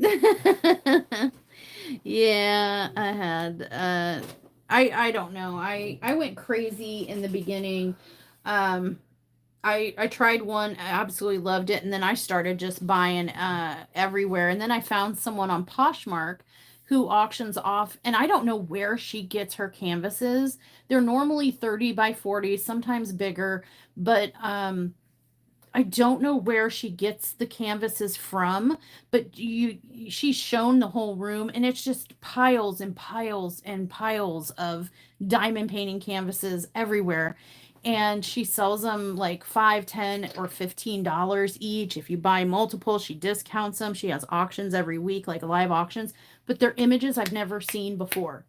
Yeah, I had. I don't know. I went crazy in the beginning. I tried one. I absolutely loved it, and then I started just buying everywhere. And then I found someone on Poshmark who auctions off, and I don't know where she gets her canvases. They're normally 30 by 40, sometimes bigger, but I don't know where she gets the canvases from, but she's shown the whole room, and it's just piles and piles and piles of diamond painting canvases everywhere. And she sells them like $5, $10, or $15 each. If you buy multiple, she discounts them. She has auctions every week, like live auctions, but they're images I've never seen before.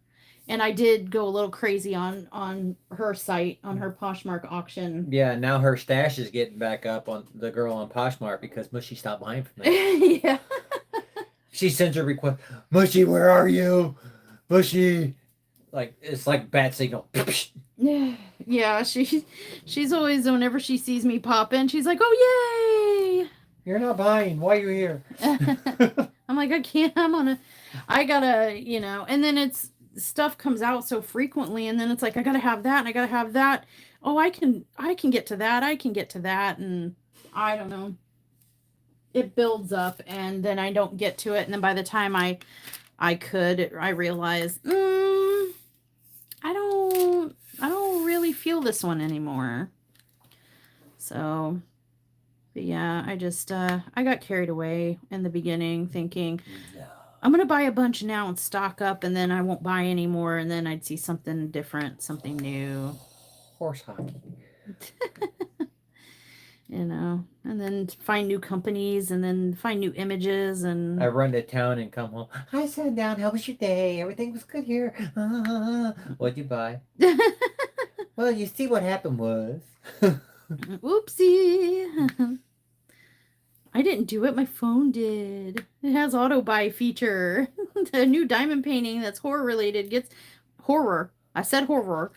And I did go a little crazy on her site, on her Poshmark auction.
Yeah, now her stash is getting back up on the girl on Poshmark because Mushy stopped buying from me.
Yeah.
She sends her request, Mushy, where are you? Mushy. Like, it's like bat signal.
Yeah, she's always, whenever she sees me pop in, she's like, oh, yay!
You're not buying. Why are you here?
I'm like, I can't. I gotta, and then stuff comes out so frequently, and then it's like, I gotta have that, and I gotta have that. Oh, I can get to that. I can get to that, and I don't know. It builds up, and then I don't get to it, and then by the time I realize, I don't really feel this one anymore. So, but yeah, I just, I got carried away in the beginning thinking, I'm going to buy a bunch now and stock up, and then I won't buy anymore, and then I'd see something different, something new.
Horse hockey.
And then find new companies, and then find new images, and
I run to town and come home. Hi, Sundown. How was your day? Everything was good here. What'd you buy? Well, you see what happened was.
Oopsie. I didn't do it. My phone did. It has auto buy feature. The new diamond painting that's horror related gets horror. I said horror.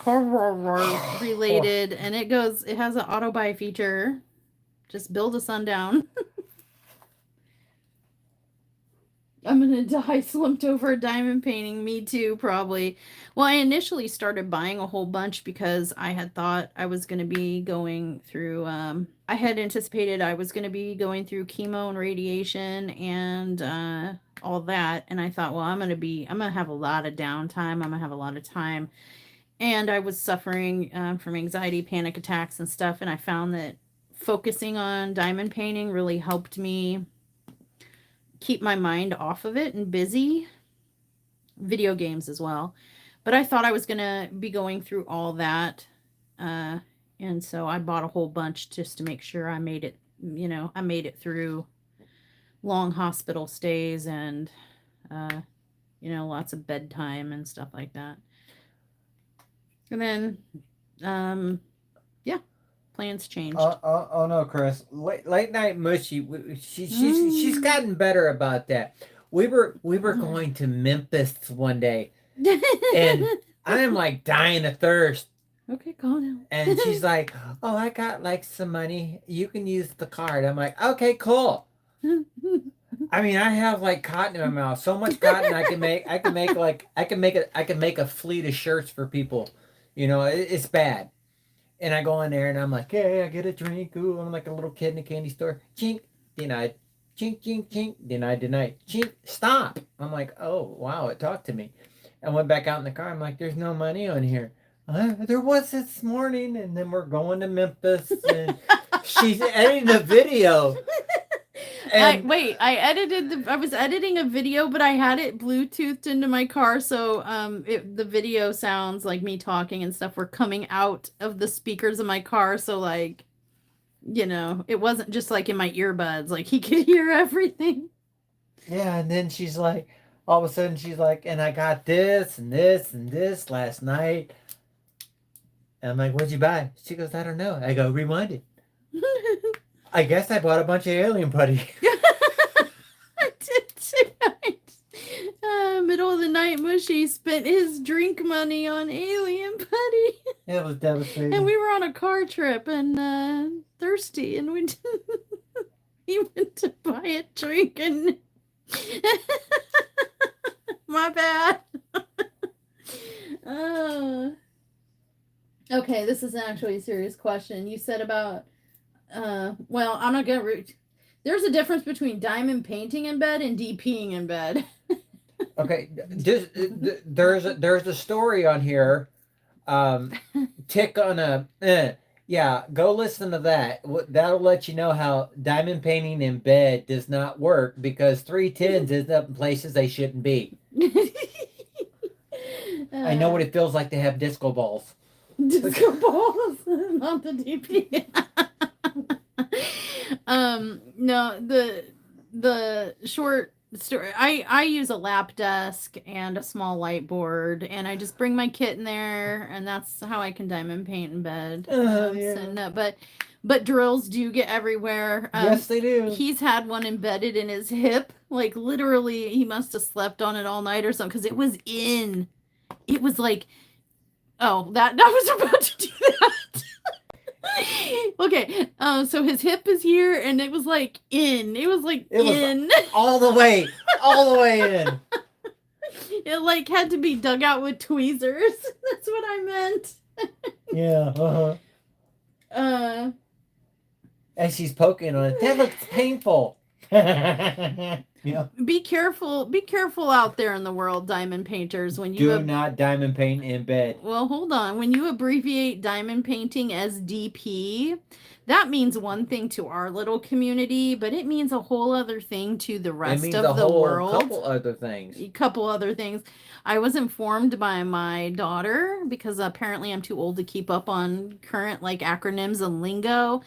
Horror related, and it has an auto buy feature. Just build a Sundown. I'm gonna die slumped over a diamond painting. Me too, probably. Well, I initially started buying a whole bunch because I had thought I was gonna be going through. I had anticipated I was gonna be going through chemo and radiation and all that, and I thought, well, I'm gonna have a lot of downtime. I'm gonna have a lot of time, and I was suffering from anxiety, panic attacks, and stuff. And I found that focusing on diamond painting really helped me keep my mind off of it and busy. Video games as well. But I thought I was going to be going through all that. And so I bought a whole bunch just to make sure I made it, I made it through long hospital stays and, lots of bedtime and stuff like that. And then, plans changed.
Oh no, Kris. Late night Mushy. She's gotten better about that. We were going to Memphis one day, and I'm like dying of thirst.
Okay, calm down.
And she's like, "Oh, I got like some money. You can use the card." I'm like, "Okay, cool." I mean, I have like cotton in my mouth. So much cotton I can make a fleet of shirts for people. It's bad. And I go in there and I'm like, hey, I get a drink. Ooh, I'm like a little kid in a candy store. Chink, denied. Chink, chink, chink, denied, denied. Chink, stop. I'm like, oh, wow, it talked to me. I went back out in the car. I'm like, there's no money on here. There was this morning. And then we're going to Memphis. And she's editing the video.
I was editing a video, but I had it Bluetoothed into my car, so the video sounds like me talking and stuff were coming out of the speakers of my car, so like, you know, it wasn't just like in my earbuds, like he could hear everything.
Yeah, and then she's like, all of a sudden she's like, and I got this and this and this last night. And I'm like, what'd you buy? She goes, I don't know. I go, rewind it. I guess I bought a bunch of alien putty.
I did tonight. Middle of the night, Mushy spent his drink money on alien putty.
It was devastating.
And we were on a car trip and thirsty, and he went to buy a drink and my bad. Okay, this is actually a serious question. You said about well, I'm not gonna there's a difference between diamond painting in bed and DPing in bed.
Okay, there's a story on here. Tick on a yeah, go listen to that. That'll let you know how diamond painting in bed does not work because 310s is up in places they shouldn't be. I know what it feels like to have disco balls.
Disco balls, not the DP. No, the short story. I use a lap desk and a small light board, and I just bring my kit in there, and that's how I can diamond paint in bed.
Yeah.
So no, but drills do get everywhere.
Yes, they do.
He's had one embedded in his hip, like literally. He must have slept on it all night or something because it was in. It was like, oh, that I was about to do that. Okay, so his hip is here, and it was like in. It was like in.
All the way in.
It like had to be dug out with tweezers. That's what I meant.
Yeah. And she's poking on it. That looks painful. Yeah.
Be careful out there in the world, diamond painters. When you
do not diamond paint in bed.
Well, hold on. When you abbreviate diamond painting as DP, that means one thing to our little community, but it means a whole other thing to the rest of the world.
Couple other things.
A couple other things. I was informed by my daughter because apparently I'm too old to keep up on current like acronyms and lingo.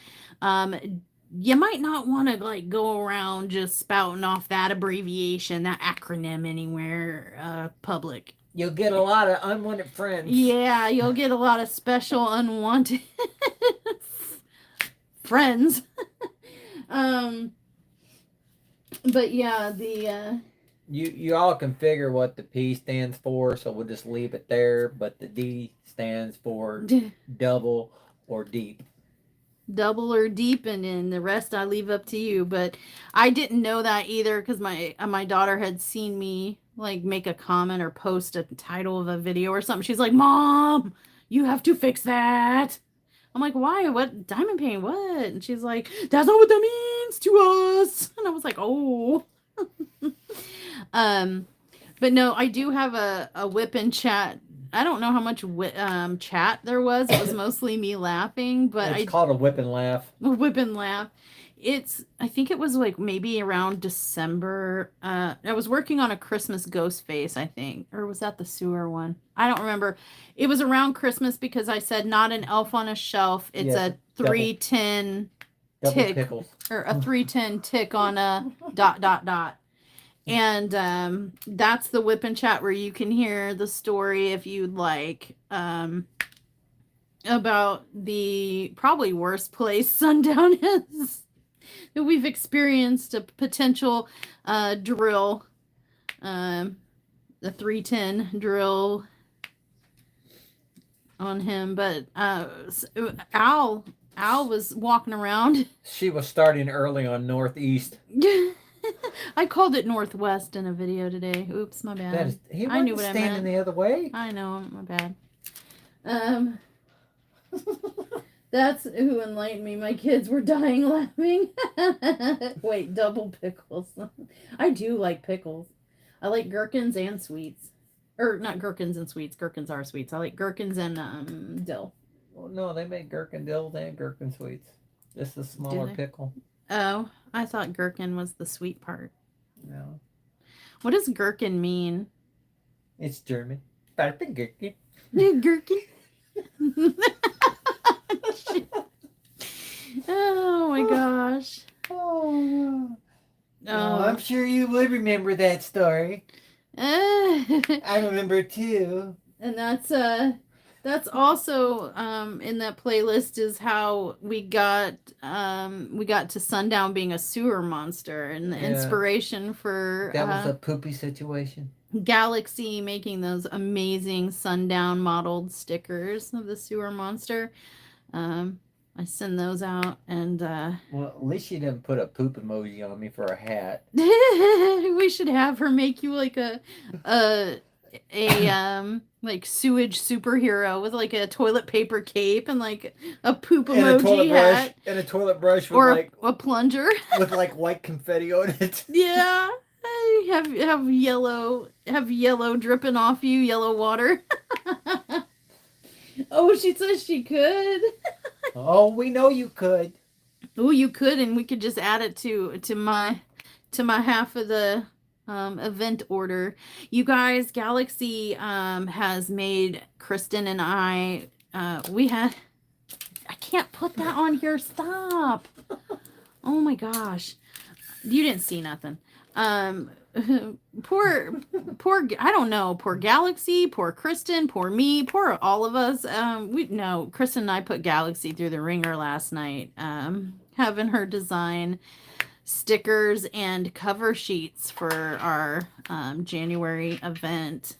You might not want to like go around just spouting off that abbreviation, that acronym anywhere public.
You'll get a lot of unwanted friends.
Yeah, you'll get a lot of special unwanted friends. But yeah, the
you all can figure what the P stands for, so we'll just leave it there. But the D stands for double or deep.
Double or deep, and then the rest I leave up to you. But I didn't know that either because my daughter had seen me like make a comment or post a title of a video or something. She's like, Mom, you have to fix that. I'm like, why? What? Diamond paint? What? And she's like, that's not what that means to us. And I was like, oh. But no, I do have a whip and chat. I don't know how much chat there was. It was mostly me laughing, but
it's called a whip and laugh.
A whip and laugh. I think it was like maybe around December. I was working on a Christmas ghost face, I think. Or was that the sewer one? I don't remember. It was around Christmas because I said not an elf on a shelf. It's a 310 tick.
Pickles.
Or a 310 tick on a ... And that's the whip and chat where you can hear the story if you'd like about the probably worst place Sundown is that we've experienced a potential drill, the 310 drill on him. But Al was walking around.
She was starting early on Northeast.
I called it Northwest in a video today. Oops, my bad.
He
I knew
wasn't
what I
standing
meant.
the other way.
I know, my bad. That's who enlightened me. My kids were dying laughing. Wait, double pickles. I do like pickles. I like gherkins and sweets. Or not gherkins and sweets. Gherkins are sweets. I like gherkins and dill.
Well, no, they make gherkin dills and gherkin sweets. Just a smaller
they?
pickle.
Oh, I thought gherkin was the sweet part.
No.
What does gherkin mean?
It's German. Barben gherkin.
Gherkin? Oh my gosh.
Oh. I'm sure you would remember that story. I remember too.
And that's also in that playlist is how we got to Sundown being a sewer monster and the inspiration for
that was a poopy situation.
Galaxy making those amazing Sundown modeled stickers of the sewer monster. I send those out and
well, at least she didn't put a poop emoji on me for a hat.
we should have her make you like a like sewage superhero with like a toilet paper cape and like a poop emoji hat
and a toilet brush with
or
like
a plunger
with like white confetti on it.
Yeah, have yellow dripping off you, yellow water. Oh, she says she could.
Oh, we know you could.
Oh, you could, and we could just add it to my half of the event order. You guys, Galaxy has made Kristen and I can't put that on here. Stop. Oh my gosh. You didn't see nothing. Poor I don't know, poor Galaxy, poor Kristen, poor me, poor all of us. Kristen and I put Galaxy through the ringer last night, having her design stickers and cover sheets for our January event.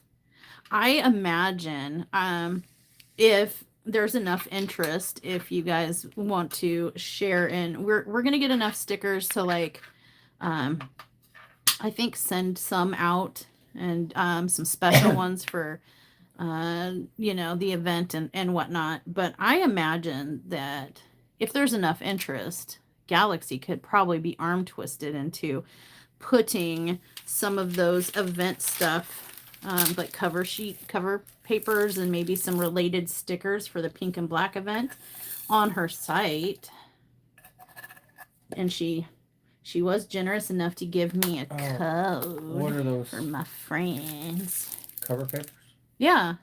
I imagine if there's enough interest, if you guys want to share in, we're gonna get enough stickers to like I think send some out and some special ones for the event and whatnot. But I imagine that if there's enough interest, Galaxy could probably be arm twisted into putting some of those event stuff, like cover papers and maybe some related stickers for the pink and black event on her site. And she was generous enough to give me a code.
What are those?
For my friends.
Cover papers?
Yeah.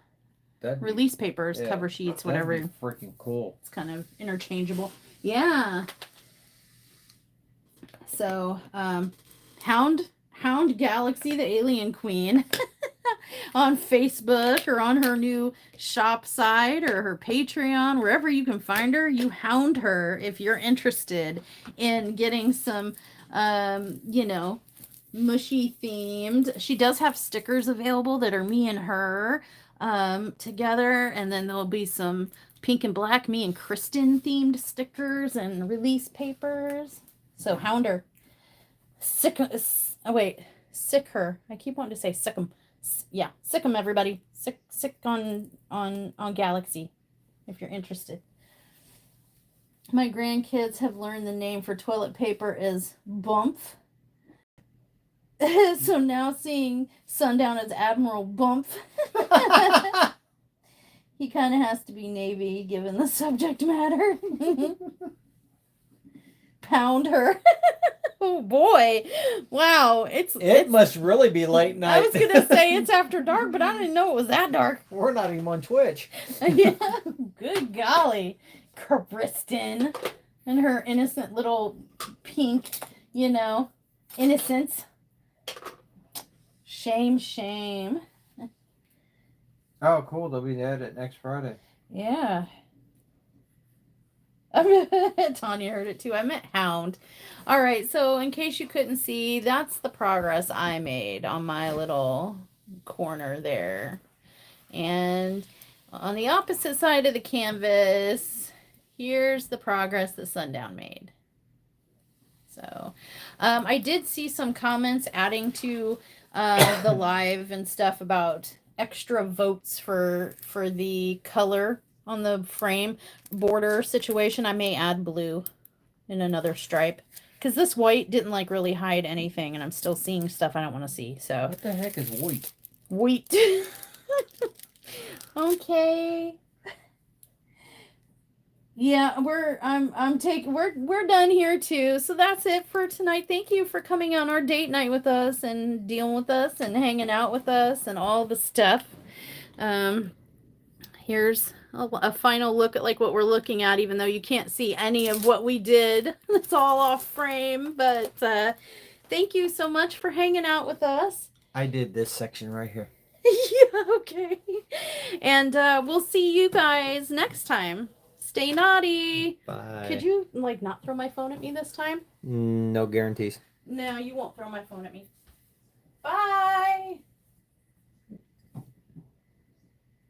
That'd
Release papers, cover sheets, whatever.
That'd be freaking cool.
It's kind of interchangeable. Yeah. So, Hound Galaxy, the Alien Queen, on Facebook or on her new shop site or her Patreon, wherever you can find her, you hound her if you're interested in getting some, mushy themed. She does have stickers available that are me and her together, and then there'll be some pink and black me and Kristen themed stickers and release papers. So hound her. Sick her. I keep wanting to say sick 'em. Yeah, sick 'em, everybody. Sick on Galaxy, if you're interested. My grandkids have learned the name for toilet paper is Bump. So now seeing Sundown as Admiral Bump. He kind of has to be Navy given the subject matter. Pound her. Oh boy. Wow. It
must really be late night.
I was going to say it's after dark, but I didn't know it was that dark.
We're not even on Twitch.
Yeah. Good golly. Kristen and her innocent little pink, innocence. Shame.
Oh, cool. They'll be at it next Friday.
Yeah. Tanya heard it too. I meant hound. All right. So in case you couldn't see, that's the progress I made on my little corner there. And on the opposite side of the canvas, here's the progress that Sundown made. So I did see some comments adding to the live and stuff about extra votes for the color on the frame border situation, I may add blue in another stripe. Because this white didn't like really hide anything, and I'm still seeing stuff I don't want to see. So
What the heck is wheat?
wheat. Okay. Yeah, we're done here too. So that's it for tonight. Thank you for coming on our date night with us and dealing with us and hanging out with us and all the stuff. Here's a final look at like what we're looking at, even though you can't see any of what we did. It's all off frame, but thank you so much for hanging out with us.
I did this section right here.
Yeah, okay. And we'll see you guys next time. Stay naughty.
Bye.
Could you like not throw my phone at me this time?
No guarantees.
No, you won't throw my phone at me. Bye.